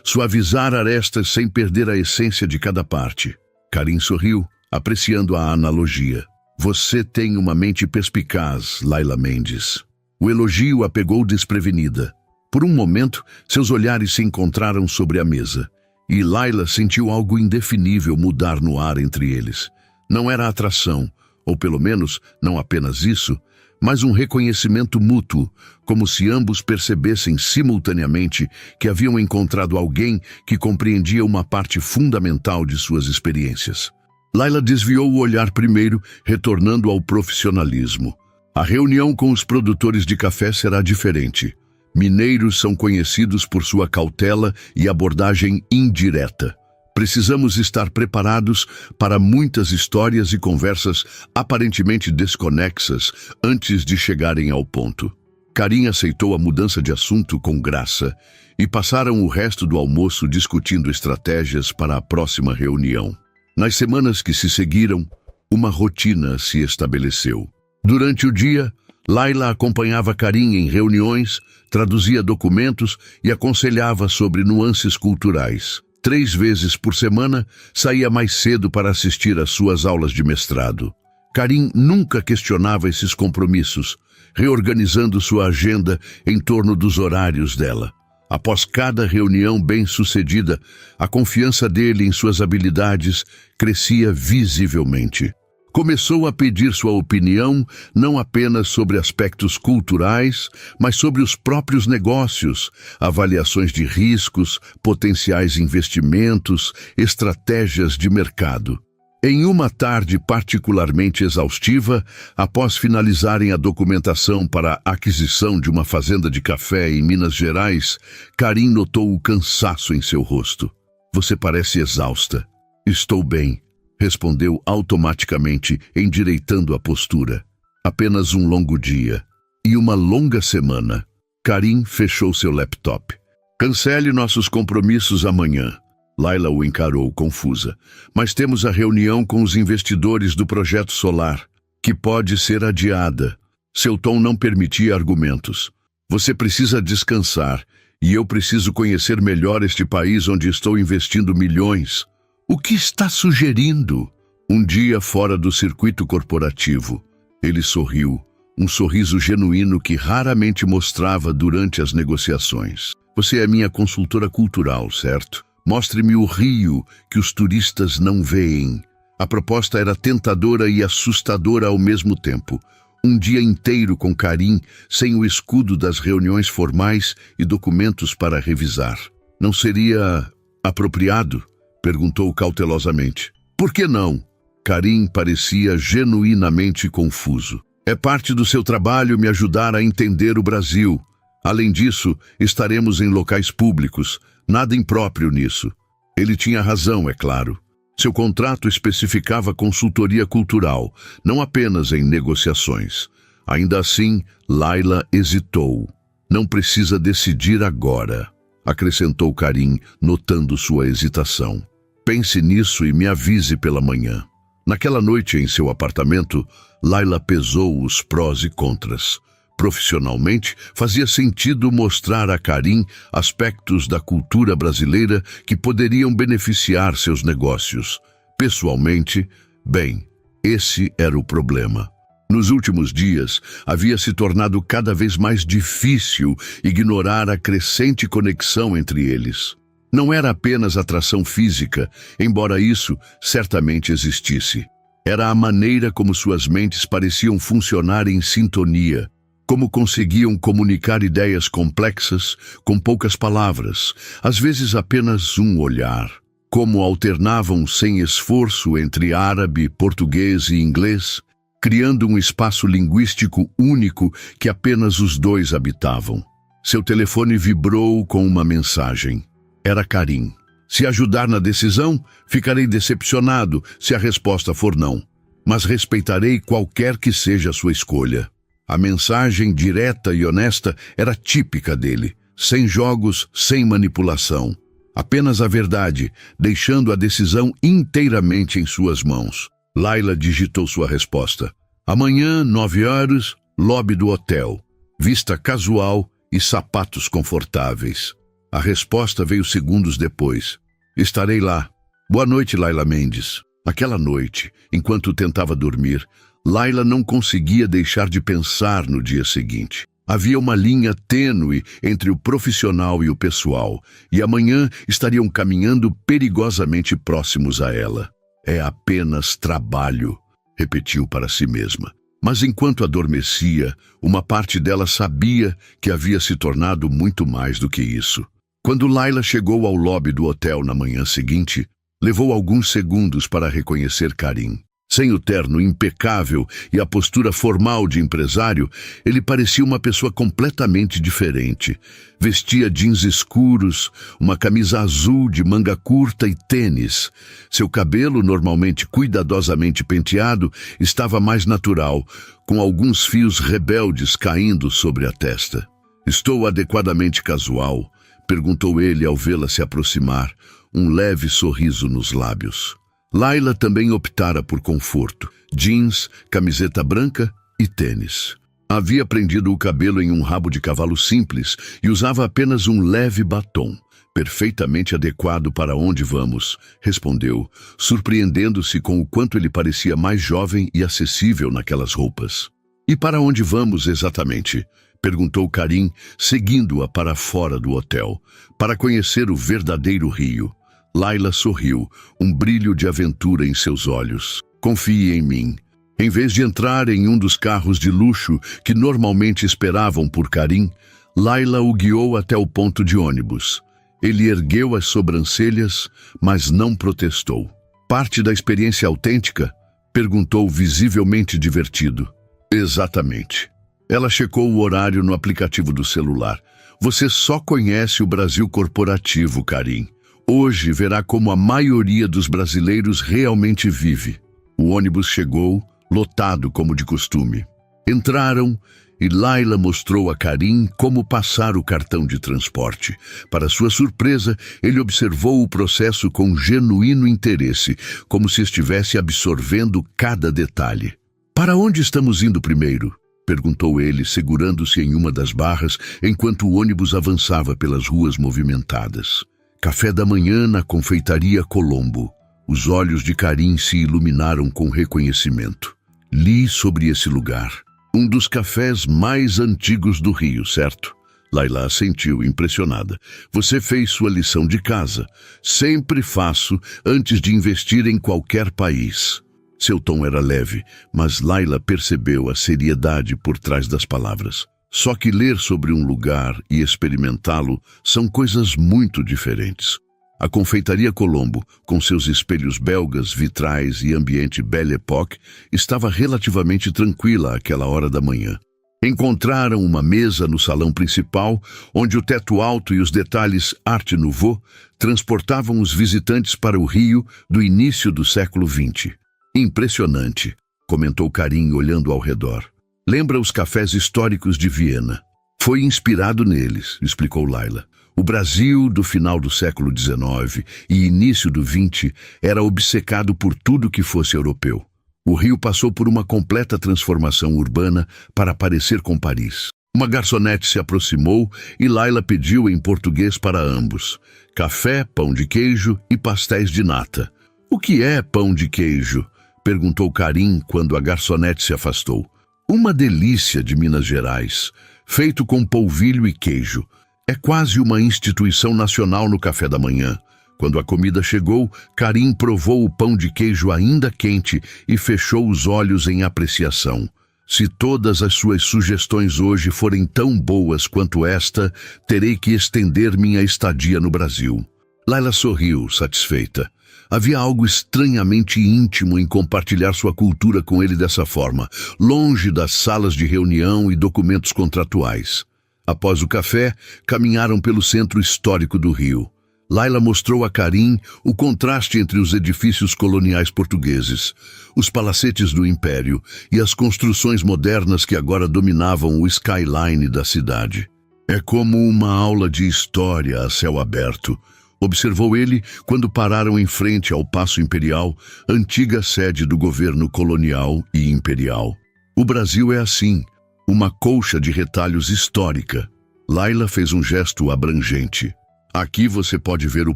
Suavizar arestas sem perder a essência de cada parte. Karim sorriu, apreciando a analogia. Você tem uma mente perspicaz, Laila Mendes. O elogio a pegou desprevenida. Por um momento, seus olhares se encontraram sobre a mesa, e Laila sentiu algo indefinível mudar no ar entre eles. Não era atração, ou pelo menos não apenas isso, mas um reconhecimento mútuo, como se ambos percebessem simultaneamente que haviam encontrado alguém que compreendia uma parte fundamental de suas experiências. Laila desviou o olhar primeiro, retornando ao profissionalismo. A reunião com os produtores de café será diferente. Mineiros são conhecidos por sua cautela e abordagem indireta. Precisamos estar preparados para muitas histórias e conversas aparentemente desconexas antes de chegarem ao ponto. Karim aceitou a mudança de assunto com graça e passaram o resto do almoço discutindo estratégias para a próxima reunião. Nas semanas que se seguiram, uma rotina se estabeleceu. Durante o dia, Layla acompanhava Karim em reuniões, traduzia documentos e aconselhava sobre nuances culturais. 3 vezes por semana, saía mais cedo para assistir às suas aulas de mestrado. Karim nunca questionava esses compromissos, reorganizando sua agenda em torno dos horários dela. Após cada reunião bem-sucedida, a confiança dele em suas habilidades crescia visivelmente. Começou a pedir sua opinião não apenas sobre aspectos culturais, mas sobre os próprios negócios, avaliações de riscos, potenciais investimentos, estratégias de mercado. Em uma tarde particularmente exaustiva, após finalizarem a documentação para a aquisição de uma fazenda de café em Minas Gerais, Karim notou o cansaço em seu rosto. "Você parece exausta." "Estou bem", respondeu automaticamente, endireitando a postura. "Apenas um longo dia e uma longa semana." Karim fechou seu laptop. "Cancele nossos compromissos amanhã." Layla o encarou, confusa. "Mas temos a reunião com os investidores do projeto solar, que pode ser adiada." Seu tom não permitia argumentos. "Você precisa descansar, e eu preciso conhecer melhor este país onde estou investindo milhões." "O que está sugerindo?" "Um dia fora do circuito corporativo." Ele sorriu, um sorriso genuíno que raramente mostrava durante as negociações. "Você é minha consultora cultural, certo? Mostre-me o rio que os turistas não veem." A proposta era tentadora e assustadora ao mesmo tempo. Um dia inteiro com Karim, sem o escudo das reuniões formais e documentos para revisar. "Não seria apropriado?" perguntou cautelosamente. "Por que não?" Karim parecia genuinamente confuso. "É parte do seu trabalho me ajudar a entender o Brasil. Além disso, estaremos em locais públicos. Nada impróprio nisso." Ele tinha razão, é claro. Seu contrato especificava consultoria cultural, não apenas em negociações. Ainda assim, Layla hesitou. "Não precisa decidir agora", acrescentou Karim, notando sua hesitação. "Pense nisso e me avise pela manhã." Naquela noite em seu apartamento, Layla pesou os prós e contras. Profissionalmente, fazia sentido mostrar a Karim aspectos da cultura brasileira que poderiam beneficiar seus negócios. Pessoalmente, bem, esse era o problema. Nos últimos dias, havia se tornado cada vez mais difícil ignorar a crescente conexão entre eles. Não era apenas atração física, embora isso certamente existisse. Era a maneira como suas mentes pareciam funcionar em sintonia. Como conseguiam comunicar ideias complexas com poucas palavras, às vezes apenas um olhar. Como alternavam sem esforço entre árabe, português e inglês, criando um espaço linguístico único que apenas os dois habitavam. Seu telefone vibrou com uma mensagem. Era Karim. "Se ajudar na decisão, ficarei decepcionado se a resposta for não. Mas respeitarei qualquer que seja a sua escolha." A mensagem direta e honesta era típica dele, sem jogos, sem manipulação. Apenas a verdade, deixando a decisão inteiramente em suas mãos. Layla digitou sua resposta. "Amanhã, 9 horas, lobby do hotel. Vista casual e sapatos confortáveis." A resposta veio segundos depois. "Estarei lá. Boa noite, Layla Mendes." Aquela noite, enquanto tentava dormir, Layla não conseguia deixar de pensar no dia seguinte. Havia uma linha tênue entre o profissional e o pessoal, e amanhã estariam caminhando perigosamente próximos a ela. "É apenas trabalho", repetiu para si mesma. Mas enquanto adormecia, uma parte dela sabia que havia se tornado muito mais do que isso. Quando Layla chegou ao lobby do hotel na manhã seguinte, levou alguns segundos para reconhecer Karim. Sem o terno impecável e a postura formal de empresário, ele parecia uma pessoa completamente diferente. Vestia jeans escuros, uma camisa azul de manga curta e tênis. Seu cabelo, normalmente cuidadosamente penteado, estava mais natural, com alguns fios rebeldes caindo sobre a testa. "Estou adequadamente casual?" perguntou ele ao vê-la se aproximar, um leve sorriso nos lábios. Layla também optara por conforto, jeans, camiseta branca e tênis. Havia prendido o cabelo em um rabo de cavalo simples e usava apenas um leve batom. "Perfeitamente adequado para onde vamos", respondeu, surpreendendo-se com o quanto ele parecia mais jovem e acessível naquelas roupas. "E para onde vamos exatamente?" perguntou Karim, seguindo-a para fora do hotel, para conhecer o verdadeiro Rio. Layla sorriu, um brilho de aventura em seus olhos. "Confie em mim." Em vez de entrar em um dos carros de luxo que normalmente esperavam por Karim, Layla o guiou até o ponto de ônibus. Ele ergueu as sobrancelhas, mas não protestou. "Parte da experiência autêntica?" perguntou, visivelmente divertido. "Exatamente." Ela checou o horário no aplicativo do celular. "Você só conhece o Brasil corporativo, Karim. Hoje verá como a maioria dos brasileiros realmente vive." O ônibus chegou, lotado como de costume. Entraram e Layla mostrou a Karim como passar o cartão de transporte. Para sua surpresa, ele observou o processo com genuíno interesse, como se estivesse absorvendo cada detalhe. "Para onde estamos indo primeiro?" perguntou ele, segurando-se em uma das barras, enquanto o ônibus avançava pelas ruas movimentadas. "Café da manhã na confeitaria Colombo." Os olhos de Karim se iluminaram com reconhecimento. "Li sobre esse lugar. Um dos cafés mais antigos do Rio, certo?" Layla assentiu, impressionada. "Você fez sua lição de casa. Sempre faço antes de investir em qualquer país." Seu tom era leve, mas Layla percebeu a seriedade por trás das palavras. Só que ler sobre um lugar e experimentá-lo são coisas muito diferentes. A confeitaria Colombo, com seus espelhos belgas, vitrais e ambiente Belle Époque, estava relativamente tranquila àquela hora da manhã. Encontraram uma mesa no salão principal, onde o teto alto e os detalhes Art Nouveau transportavam os visitantes para o Rio do início do século XX. "Impressionante", comentou Karim olhando ao redor. "Lembra os cafés históricos de Viena?" "Foi inspirado neles", explicou Layla. O Brasil do final do século XIX e início do XX era obcecado por tudo que fosse europeu. O Rio passou por uma completa transformação urbana para parecer com Paris. Uma garçonete se aproximou e Layla pediu em português para ambos: café, pão de queijo e pastéis de nata. "O que é pão de queijo?" perguntou Karim quando a garçonete se afastou. "Uma delícia de Minas Gerais, feito com polvilho e queijo. É quase uma instituição nacional no café da manhã." Quando a comida chegou, Karim provou o pão de queijo ainda quente e fechou os olhos em apreciação. "Se todas as suas sugestões hoje forem tão boas quanto esta, terei que estender minha estadia no Brasil." Layla sorriu, satisfeita. Havia algo estranhamente íntimo em compartilhar sua cultura com ele dessa forma, longe das salas de reunião e documentos contratuais. Após o café, caminharam pelo centro histórico do Rio. Layla mostrou a Karim o contraste entre os edifícios coloniais portugueses, os palacetes do Império e as construções modernas que agora dominavam o skyline da cidade. "É como uma aula de história a céu aberto", observou ele quando pararam em frente ao Paço Imperial, antiga sede do governo colonial e imperial. "O Brasil é assim, uma colcha de retalhos histórica." Layla fez um gesto abrangente. "Aqui você pode ver o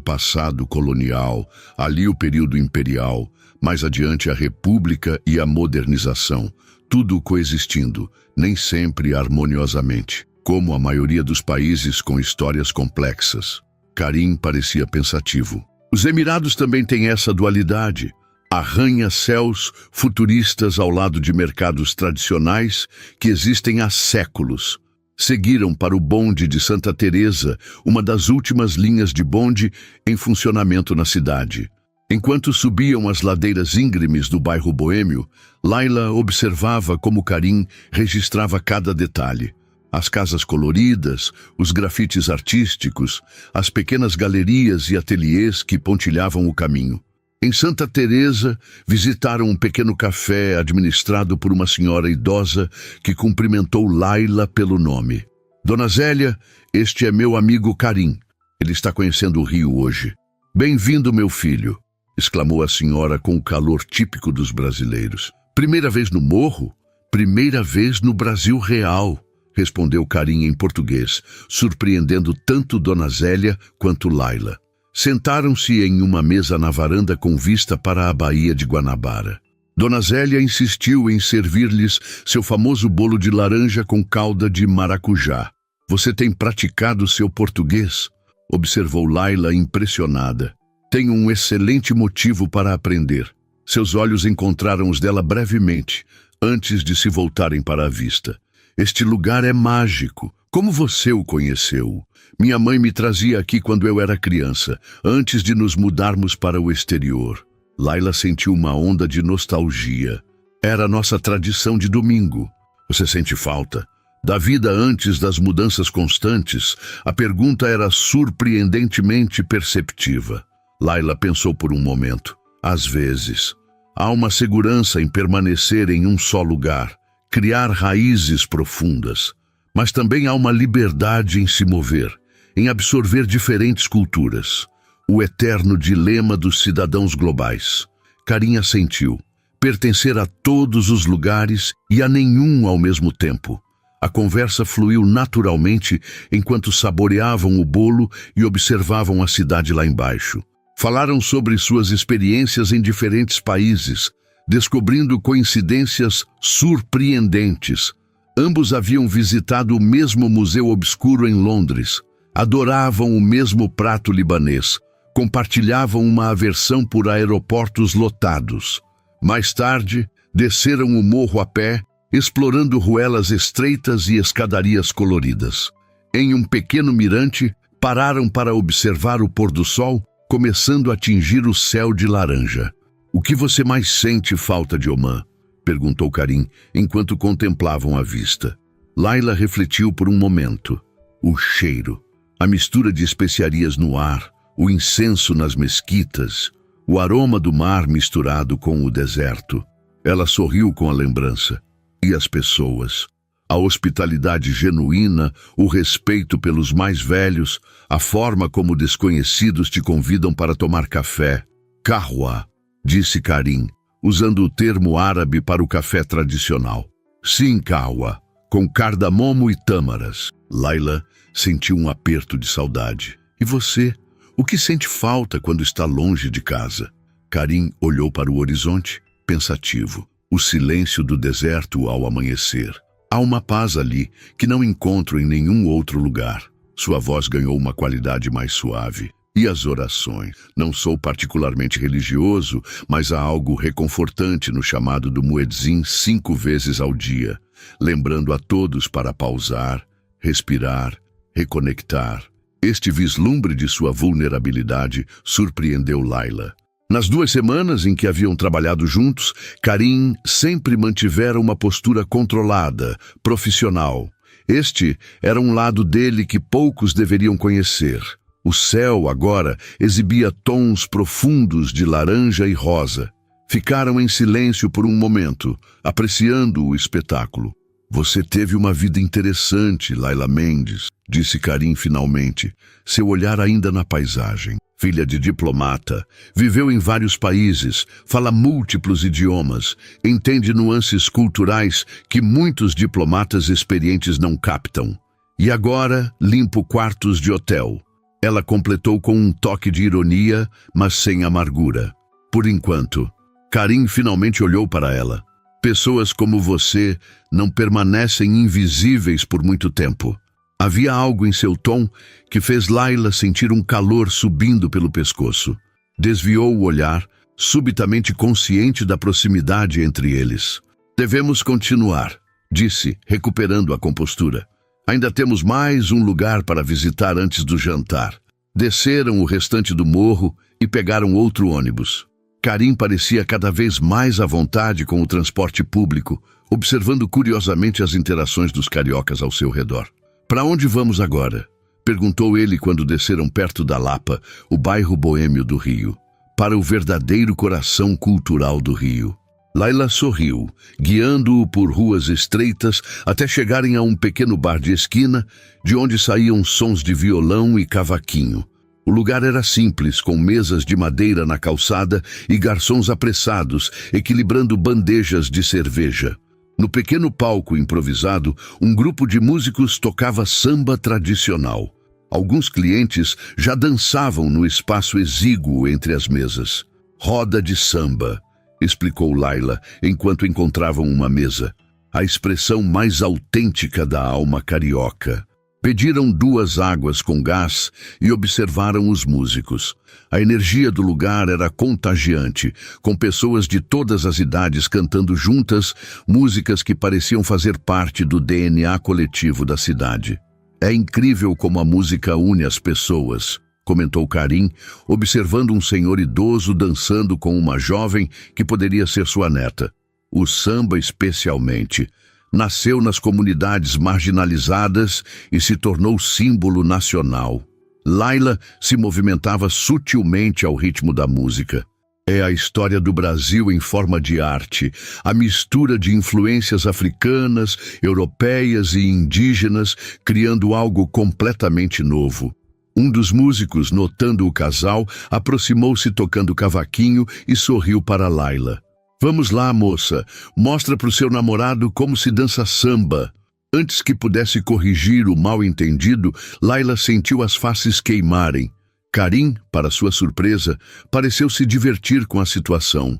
passado colonial, ali o período imperial, mais adiante a república e a modernização, tudo coexistindo, nem sempre harmoniosamente, como a maioria dos países com histórias complexas." Karim parecia pensativo. "Os Emirados também têm essa dualidade. Arranha-céus futuristas ao lado de mercados tradicionais que existem há séculos. Seguiram para o bonde de Santa Teresa, uma das últimas linhas de bonde em funcionamento na cidade. Enquanto subiam as ladeiras íngremes do bairro boêmio, Laila observava como Karim registrava cada detalhe. As casas coloridas, os grafites artísticos, as pequenas galerias e ateliês que pontilhavam o caminho. Em Santa Teresa, visitaram um pequeno café administrado por uma senhora idosa que cumprimentou Laila pelo nome. Dona Zélia, este é meu amigo Karim. Ele está conhecendo o Rio hoje. Bem-vindo, meu filho, exclamou a senhora com o calor típico dos brasileiros. Primeira vez no morro? Primeira vez no Brasil real, respondeu Karim em português, surpreendendo tanto Dona Zélia quanto Laila. Sentaram-se em uma mesa na varanda com vista para a Baía de Guanabara. Dona Zélia insistiu em servir-lhes seu famoso bolo de laranja com calda de maracujá. Você tem praticado seu português? Observou Laila impressionada. Tenho um excelente motivo para aprender. Seus olhos encontraram os dela brevemente, antes de se voltarem para a vista. Este lugar é mágico. Como você o conheceu? Minha mãe me trazia aqui quando eu era criança, antes de nos mudarmos para o exterior. Laila sentiu uma onda de nostalgia. Era nossa tradição de domingo. Você sente falta? Da vida antes das mudanças constantes, a pergunta era surpreendentemente perceptiva. Laila pensou por um momento. Às vezes, há uma segurança em permanecer em um só lugar, criar raízes profundas. Mas também há uma liberdade em se mover, em absorver diferentes culturas. O eterno dilema dos cidadãos globais. Karim assentiu. Pertencer a todos os lugares e a nenhum ao mesmo tempo. A conversa fluiu naturalmente enquanto saboreavam o bolo e observavam a cidade lá embaixo. Falaram sobre suas experiências em diferentes países, descobrindo coincidências surpreendentes. Ambos haviam visitado o mesmo museu obscuro em Londres, adoravam o mesmo prato libanês, compartilhavam uma aversão por aeroportos lotados. Mais tarde, desceram o morro a pé, explorando ruelas estreitas e escadarias coloridas. Em um pequeno mirante, pararam para observar o pôr do sol, começando a tingir o céu de laranja. O que você mais sente falta de Omã? Perguntou Karim, enquanto contemplavam a vista. Laila refletiu por um momento. O cheiro, a mistura de especiarias no ar, o incenso nas mesquitas, o aroma do mar misturado com o deserto. Ela sorriu com a lembrança. E as pessoas? A hospitalidade genuína, o respeito pelos mais velhos, a forma como desconhecidos te convidam para tomar café. Kahwa, disse Karim, usando o termo árabe para o café tradicional. Sim, kahwa, com cardamomo e tâmaras. Laila sentiu um aperto de saudade. E você? O que sente falta quando está longe de casa? Karim olhou para o horizonte, pensativo. O silêncio do deserto ao amanhecer. Há uma paz ali que não encontro em nenhum outro lugar. Sua voz ganhou uma qualidade mais suave. E as orações? Não sou particularmente religioso, mas há algo reconfortante no chamado do muezzin 5 vezes ao dia, lembrando a todos para pausar, respirar, reconectar. Este vislumbre de sua vulnerabilidade surpreendeu Laila. Nas 2 semanas em que haviam trabalhado juntos, Karim sempre mantivera uma postura controlada, profissional. Este era um lado dele que poucos deveriam conhecer. O céu, agora, exibia tons profundos de laranja e rosa. Ficaram em silêncio por um momento, apreciando o espetáculo. Você teve uma vida interessante, Laila Mendes, disse Karim finalmente, seu olhar ainda na paisagem. Filha de diplomata, viveu em vários países, fala múltiplos idiomas, entende nuances culturais que muitos diplomatas experientes não captam. E agora limpo quartos de hotel. Ela completou com um toque de ironia, mas sem amargura. Por enquanto, Karim finalmente olhou para ela. Pessoas como você não permanecem invisíveis por muito tempo. Havia algo em seu tom que fez Laila sentir um calor subindo pelo pescoço. Desviou o olhar, subitamente consciente da proximidade entre eles. Devemos continuar, disse, recuperando a compostura. Ainda temos mais um lugar para visitar antes do jantar. Desceram o restante do morro e pegaram outro ônibus. Karim parecia cada vez mais à vontade com o transporte público, observando curiosamente as interações dos cariocas ao seu redor. "Para onde vamos agora?" perguntou ele quando desceram perto da Lapa, o bairro boêmio do Rio. "Para o verdadeiro coração cultural do Rio." Laila sorriu, guiando-o por ruas estreitas até chegarem a um pequeno bar de esquina, de onde saíam sons de violão e cavaquinho. O lugar era simples, com mesas de madeira na calçada e garçons apressados, equilibrando bandejas de cerveja. No pequeno palco improvisado, um grupo de músicos tocava samba tradicional. Alguns clientes já dançavam no espaço exíguo entre as mesas. "Roda de samba", explicou Laila, enquanto encontravam uma mesa. A expressão mais autêntica da alma carioca. Pediram 2 águas com gás e observaram os músicos. A energia do lugar era contagiante, com pessoas de todas as idades cantando juntas músicas que pareciam fazer parte do DNA coletivo da cidade. "É incrível como a música une as pessoas", comentou Karim, observando um senhor idoso dançando com uma jovem que poderia ser sua neta. O samba, especialmente, nasceu nas comunidades marginalizadas e se tornou símbolo nacional. Laila se movimentava sutilmente ao ritmo da música. É a história do Brasil em forma de arte, a mistura de influências africanas, europeias e indígenas, criando algo completamente novo. Um dos músicos, notando o casal, aproximou-se tocando cavaquinho e sorriu para Laila. "Vamos lá, moça, mostra para o seu namorado como se dança samba." Antes que pudesse corrigir o mal-entendido, Laila sentiu as faces queimarem. Karim, para sua surpresa, pareceu se divertir com a situação.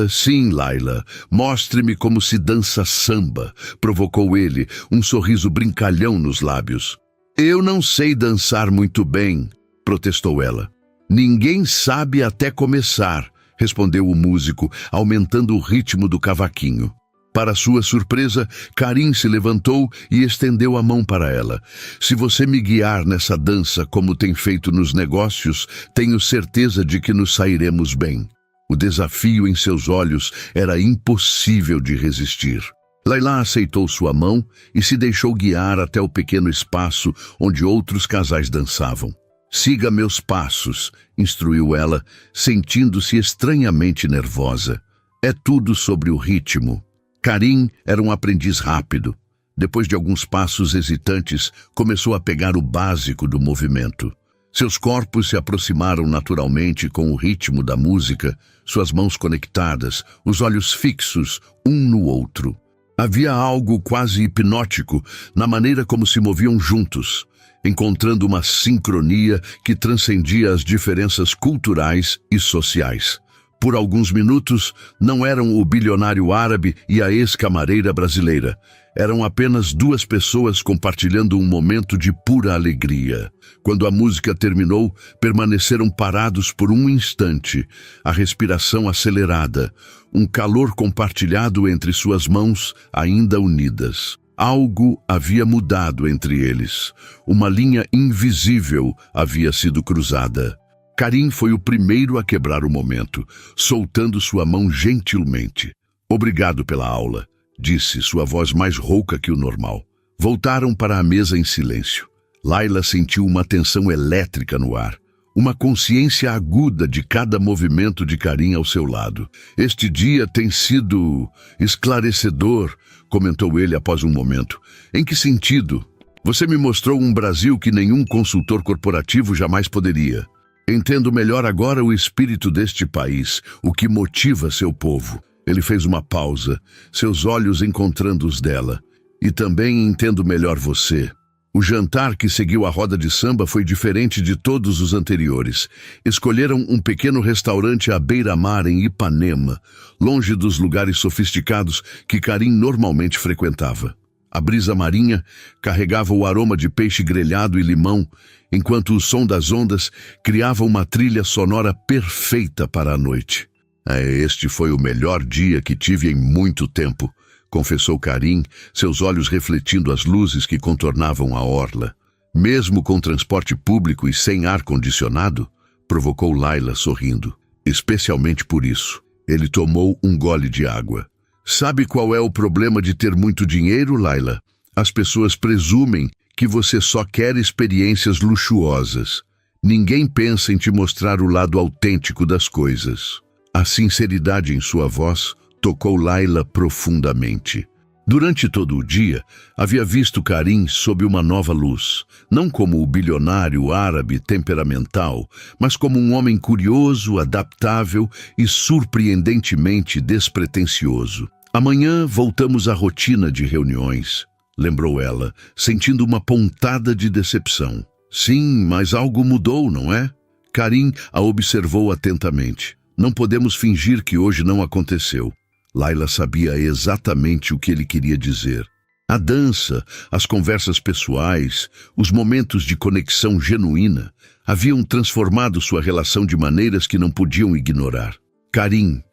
Sim, Laila, mostre-me como se dança samba", provocou ele, um sorriso brincalhão nos lábios. "Eu não sei dançar muito bem", protestou ela. "Ninguém sabe até começar", respondeu o músico, aumentando o ritmo do cavaquinho. Para sua surpresa, Karim se levantou e estendeu a mão para ela. "Se você me guiar nessa dança como tem feito nos negócios, tenho certeza de que nos sairemos bem." O desafio em seus olhos era impossível de resistir. Laila aceitou sua mão e se deixou guiar até o pequeno espaço onde outros casais dançavam. "Siga meus passos", instruiu ela, sentindo-se estranhamente nervosa. "É tudo sobre o ritmo." Karim era um aprendiz rápido. Depois de alguns passos hesitantes, começou a pegar o básico do movimento. Seus corpos se aproximaram naturalmente com o ritmo da música, suas mãos conectadas, os olhos fixos um no outro. Havia algo quase hipnótico na maneira como se moviam juntos, encontrando uma sincronia que transcendia as diferenças culturais e sociais. Por alguns minutos, não eram o bilionário árabe e a ex-camareira brasileira. Eram apenas 2 pessoas compartilhando um momento de pura alegria. Quando a música terminou, permaneceram parados por um instante, a respiração acelerada, um calor compartilhado entre suas mãos ainda unidas. Algo havia mudado entre eles. Uma linha invisível havia sido cruzada. Karim foi o primeiro a quebrar o momento, soltando sua mão gentilmente. "Obrigado pela aula", disse, sua voz mais rouca que o normal. Voltaram para a mesa em silêncio. Laila sentiu uma tensão elétrica no ar, uma consciência aguda de cada movimento de Karim ao seu lado. "Este dia tem sido esclarecedor", comentou ele após um momento. "Em que sentido?" "Você me mostrou um Brasil que nenhum consultor corporativo jamais poderia. Entendo melhor agora o espírito deste país, o que motiva seu povo." Ele fez uma pausa, seus olhos encontrando os dela. "E também entendo melhor você." O jantar que seguiu a roda de samba foi diferente de todos os anteriores. Escolheram um pequeno restaurante à beira-mar em Ipanema, longe dos lugares sofisticados que Karim normalmente frequentava. A brisa marinha carregava o aroma de peixe grelhado e limão, enquanto o som das ondas criava uma trilha sonora perfeita para a noite. Este foi o melhor dia que tive em muito tempo", confessou Karim, seus olhos refletindo as luzes que contornavam a orla. "Mesmo com transporte público e sem ar-condicionado?" Provocou Laila sorrindo. Especialmente por isso. Ele tomou um gole de água. Sabe qual é o problema de ter muito dinheiro, Laila? As pessoas presumem que você só quer experiências luxuosas. Ninguém pensa em te mostrar o lado autêntico das coisas. A sinceridade em sua voz tocou Laila profundamente. Durante todo o dia, havia visto Karim sob uma nova luz, não como o bilionário árabe temperamental, mas como um homem curioso, adaptável e surpreendentemente despretensioso. Amanhã voltamos à rotina de reuniões, lembrou ela, sentindo uma pontada de decepção. Sim, mas algo mudou, não é? Karim a observou atentamente. Não podemos fingir que hoje não aconteceu. Laila sabia exatamente o que ele queria dizer. A dança, as conversas pessoais, os momentos de conexão genuína haviam transformado sua relação de maneiras que não podiam ignorar. Karim,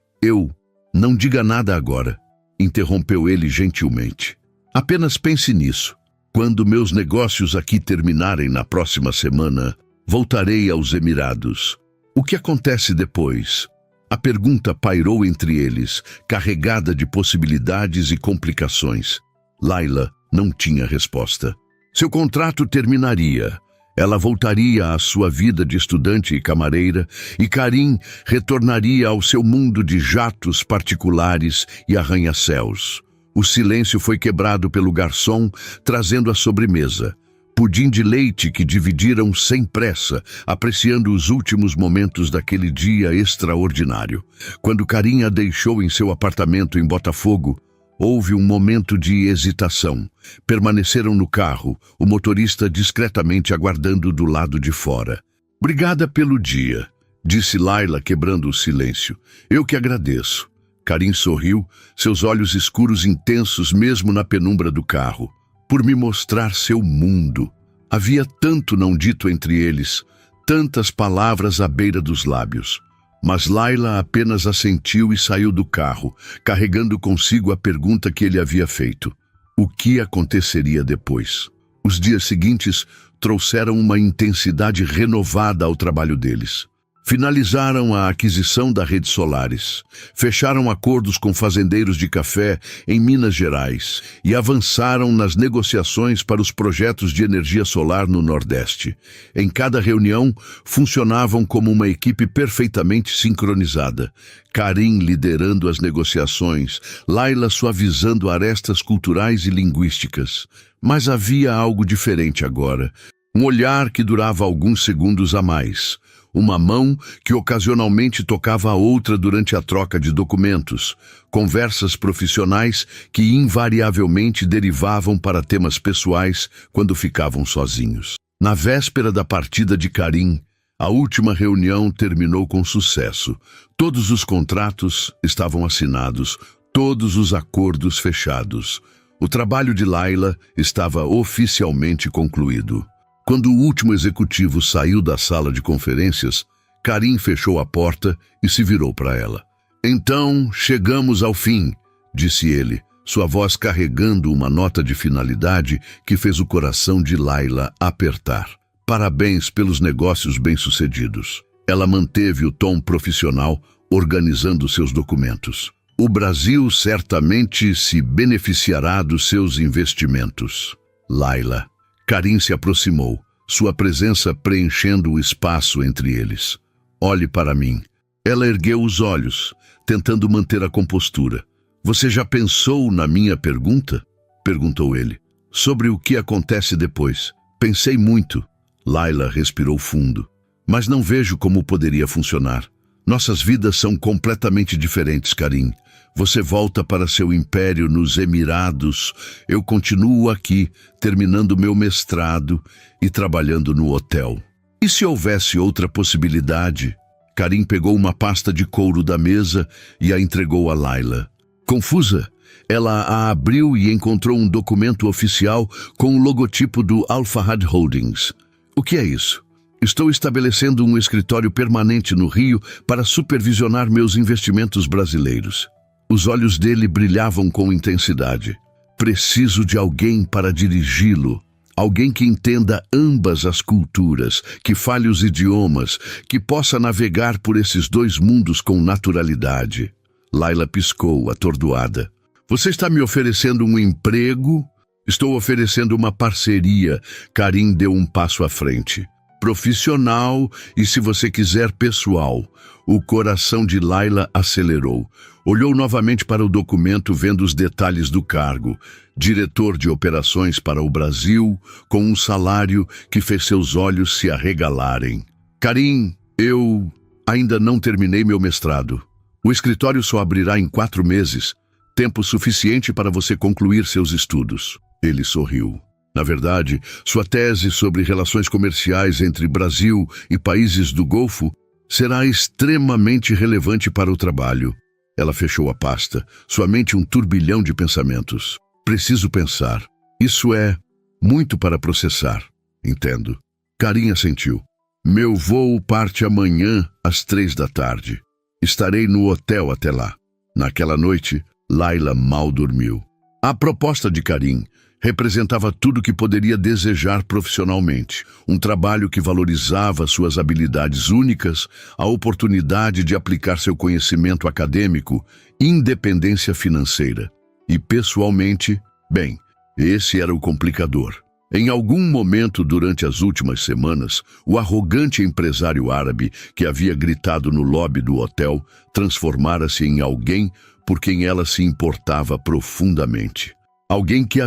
não diga nada agora, interrompeu ele gentilmente. Apenas pense nisso. Quando meus negócios aqui terminarem na próxima semana, voltarei aos Emirados. O que acontece depois? A pergunta pairou entre eles, carregada de possibilidades e complicações. Laila não tinha resposta. Seu contrato terminaria. Ela voltaria à sua vida de estudante e camareira, e Karim retornaria ao seu mundo de jatos particulares e arranha-céus. O silêncio foi quebrado pelo garçom, trazendo a sobremesa. Pudim de leite que dividiram sem pressa, apreciando os últimos momentos daquele dia extraordinário. Quando Karim a deixou em seu apartamento em Botafogo, houve um momento de hesitação. Permaneceram no carro, o motorista discretamente aguardando do lado de fora. Obrigada pelo dia, disse Laila, quebrando o silêncio. Eu que agradeço. Karim sorriu, seus olhos escuros intensos mesmo na penumbra do carro. Por me mostrar seu mundo. Havia tanto não dito entre eles, tantas palavras à beira dos lábios. Mas Laila apenas assentiu e saiu do carro, carregando consigo a pergunta que ele havia feito. O que aconteceria depois? Os dias seguintes trouxeram uma intensidade renovada ao trabalho deles. Finalizaram a aquisição da rede Solaris, fecharam acordos com fazendeiros de café em Minas Gerais e avançaram nas negociações para os projetos de energia solar no Nordeste. Em cada reunião, funcionavam como uma equipe perfeitamente sincronizada. Karim liderando as negociações, Laila suavizando arestas culturais e linguísticas. Mas havia algo diferente agora. Um olhar que durava alguns segundos a mais. Uma mão que ocasionalmente tocava a outra durante a troca de documentos, conversas profissionais que invariavelmente derivavam para temas pessoais quando ficavam sozinhos. Na véspera da partida de Karim, a última reunião terminou com sucesso. Todos os contratos estavam assinados, todos os acordos fechados. O trabalho de Laila estava oficialmente concluído. Quando o último executivo saiu da sala de conferências, Karim fechou a porta e se virou para ela. Então, chegamos ao fim, disse ele, sua voz carregando uma nota de finalidade que fez o coração de Laila apertar. Parabéns pelos negócios bem-sucedidos. Ela manteve o tom profissional, organizando seus documentos. O Brasil certamente se beneficiará dos seus investimentos. Laila. Karim se aproximou, sua presença preenchendo o espaço entre eles. Olhe para mim. Ela ergueu os olhos, tentando manter a compostura. Você já pensou na minha pergunta? Perguntou ele. Sobre o que acontece depois. Pensei muito. Laila respirou fundo. Mas não vejo como poderia funcionar. Nossas vidas são completamente diferentes, Karim. Você volta para seu império nos Emirados. Eu continuo aqui, terminando meu mestrado e trabalhando no hotel. E se houvesse outra possibilidade? Karim pegou uma pasta de couro da mesa e a entregou a Laila. Confusa, ela a abriu e encontrou um documento oficial com o logotipo do Al Fahad Holdings. O que é isso? Estou estabelecendo um escritório permanente no Rio para supervisionar meus investimentos brasileiros. Os olhos dele brilhavam com intensidade. Preciso de alguém para dirigi-lo. Alguém que entenda ambas as culturas, que fale os idiomas, que possa navegar por esses dois mundos com naturalidade. Laila piscou, atordoada. Você está me oferecendo um emprego? Estou oferecendo uma parceria. Karim deu um passo à frente. Profissional e, se você quiser, pessoal. O coração de Laila acelerou. Olhou novamente para o documento, vendo os detalhes do cargo. Diretor de operações para o Brasil, com um salário que fez seus olhos se arregalarem. Karim, eu ainda não terminei meu mestrado. O escritório só abrirá em 4 meses. Tempo suficiente para você concluir seus estudos. Ele sorriu. Na verdade, sua tese sobre relações comerciais entre Brasil e países do Golfo será extremamente relevante para o trabalho. Ela fechou a pasta, sua mente um turbilhão de pensamentos. Preciso pensar. Isso é muito para processar. Entendo. Karim assentiu. Meu voo parte amanhã às 3 da tarde. Estarei no hotel até lá. Naquela noite, Laila mal dormiu. A proposta de Karim representava tudo que poderia desejar profissionalmente. Um trabalho que valorizava suas habilidades únicas, a oportunidade de aplicar seu conhecimento acadêmico, independência financeira. E pessoalmente, bem, esse era o complicador. Em algum momento durante as últimas semanas, o arrogante empresário árabe que havia gritado no lobby do hotel transformara-se em alguém por quem ela se importava profundamente. Alguém que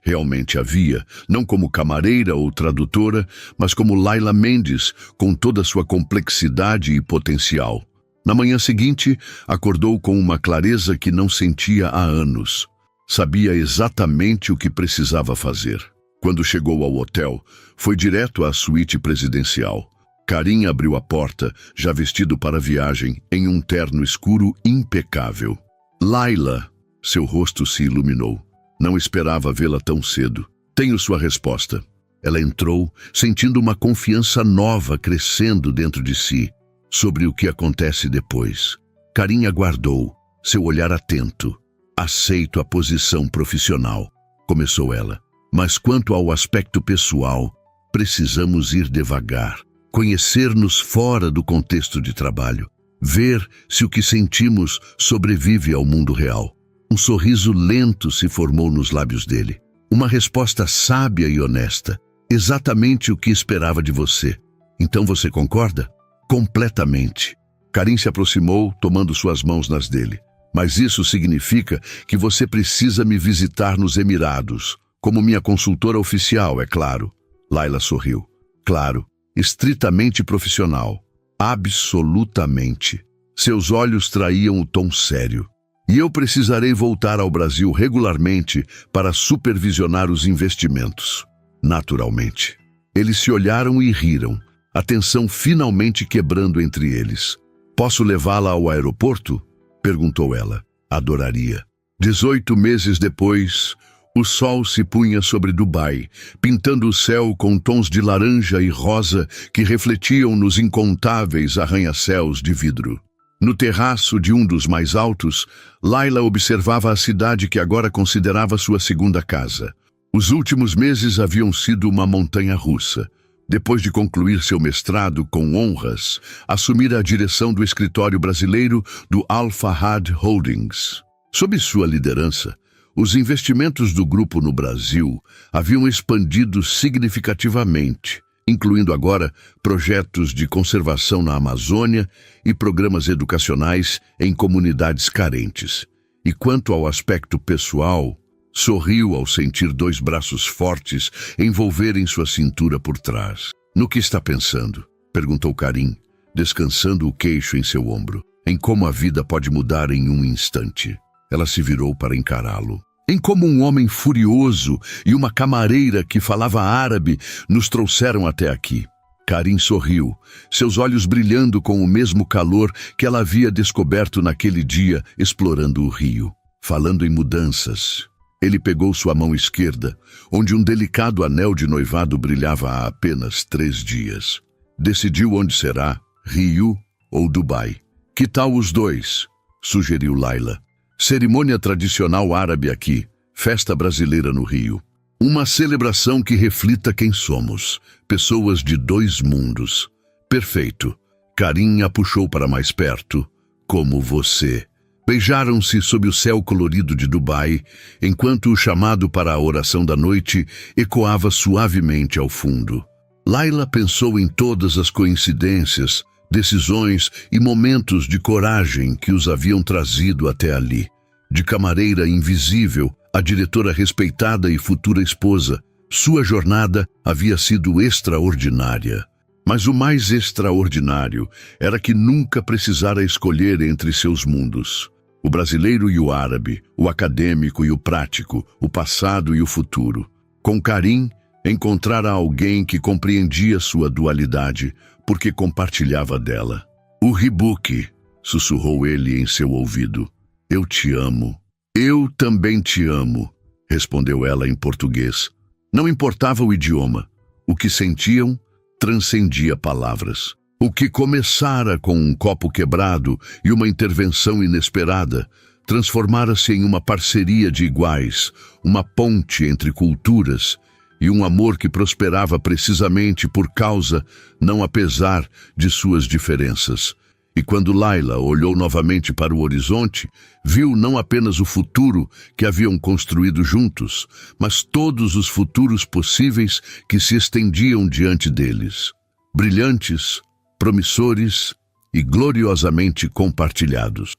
realmente havia, não como camareira ou tradutora, mas como Laila Mendes, com toda sua complexidade e potencial. Na manhã seguinte, acordou com uma clareza que não sentia há anos. Sabia exatamente o que precisava fazer. Quando chegou ao hotel, foi direto à suíte presidencial. Karim abriu a porta, já vestido para a viagem, em um terno escuro impecável. Laila, seu rosto se iluminou. Não esperava vê-la tão cedo. Tenho sua resposta. Ela entrou, sentindo uma confiança nova crescendo dentro de si, sobre o que acontece depois. Karim aguardou, seu olhar atento. Aceito a posição profissional, começou ela. Mas quanto ao aspecto pessoal, precisamos ir devagar. Conhecer-nos fora do contexto de trabalho. Ver se o que sentimos sobrevive ao mundo real. Um sorriso lento se formou nos lábios dele. Uma resposta sábia e honesta. Exatamente o que esperava de você. Então você concorda? Completamente. Karim se aproximou, tomando suas mãos nas dele. Mas isso significa que você precisa me visitar nos Emirados. Como minha consultora oficial, é claro. Laila sorriu. Claro, estritamente profissional. Absolutamente. Seus olhos traíam o tom sério. E eu precisarei voltar ao Brasil regularmente para supervisionar os investimentos. Naturalmente. Eles se olharam e riram, a tensão finalmente quebrando entre eles. Posso levá-la ao aeroporto? Perguntou ela. Adoraria. 18 meses depois, o sol se punha sobre Dubai, pintando o céu com tons de laranja e rosa que refletiam nos incontáveis arranha-céus de vidro. No terraço de um dos mais altos, Laila observava a cidade que agora considerava sua segunda casa. Os últimos meses haviam sido uma montanha-russa. Depois de concluir seu mestrado com honras, assumira a direção do escritório brasileiro do Al Fahad Holdings. Sob sua liderança, os investimentos do grupo no Brasil haviam expandido significativamente, incluindo agora projetos de conservação na Amazônia e programas educacionais em comunidades carentes. E quanto ao aspecto pessoal, sorriu ao sentir 2 braços fortes envolverem sua cintura por trás. No que está pensando? Perguntou Karim, descansando o queixo em seu ombro. Em como a vida pode mudar em um instante. Ela se virou para encará-lo. Em como um homem furioso e uma camareira que falava árabe nos trouxeram até aqui. Karim sorriu, seus olhos brilhando com o mesmo calor que ela havia descoberto naquele dia explorando o rio. Falando em mudanças, ele pegou sua mão esquerda, onde um delicado anel de noivado brilhava há apenas 3 dias. Decidiu onde será, Rio ou Dubai. Que tal os 2? Sugeriu Laila. Cerimônia tradicional árabe aqui, festa brasileira no Rio. Uma celebração que reflita quem somos, pessoas de dois mundos. Perfeito. Karim a puxou para mais perto, como você. Beijaram-se sob o céu colorido de Dubai, enquanto o chamado para a oração da noite ecoava suavemente ao fundo. Laila pensou em todas as coincidências, decisões e momentos de coragem que os haviam trazido até ali. De camareira invisível, a diretora respeitada e futura esposa, sua jornada havia sido extraordinária. Mas o mais extraordinário era que nunca precisara escolher entre seus mundos. O brasileiro e o árabe, o acadêmico e o prático, o passado e o futuro. Com Karim, encontrara alguém que compreendia sua dualidade, porque compartilhava dela. O Ribuque, sussurrou ele em seu ouvido. Eu te amo. Eu também te amo, respondeu ela em português. Não importava o idioma. O que sentiam transcendia palavras. O que começara com um copo quebrado e uma intervenção inesperada, transformara-se em uma parceria de iguais, uma ponte entre culturas e um amor que prosperava precisamente por causa, não apesar, de suas diferenças. E quando Laila olhou novamente para o horizonte, viu não apenas o futuro que haviam construído juntos, mas todos os futuros possíveis que se estendiam diante deles. Brilhantes, promissores e gloriosamente compartilhados.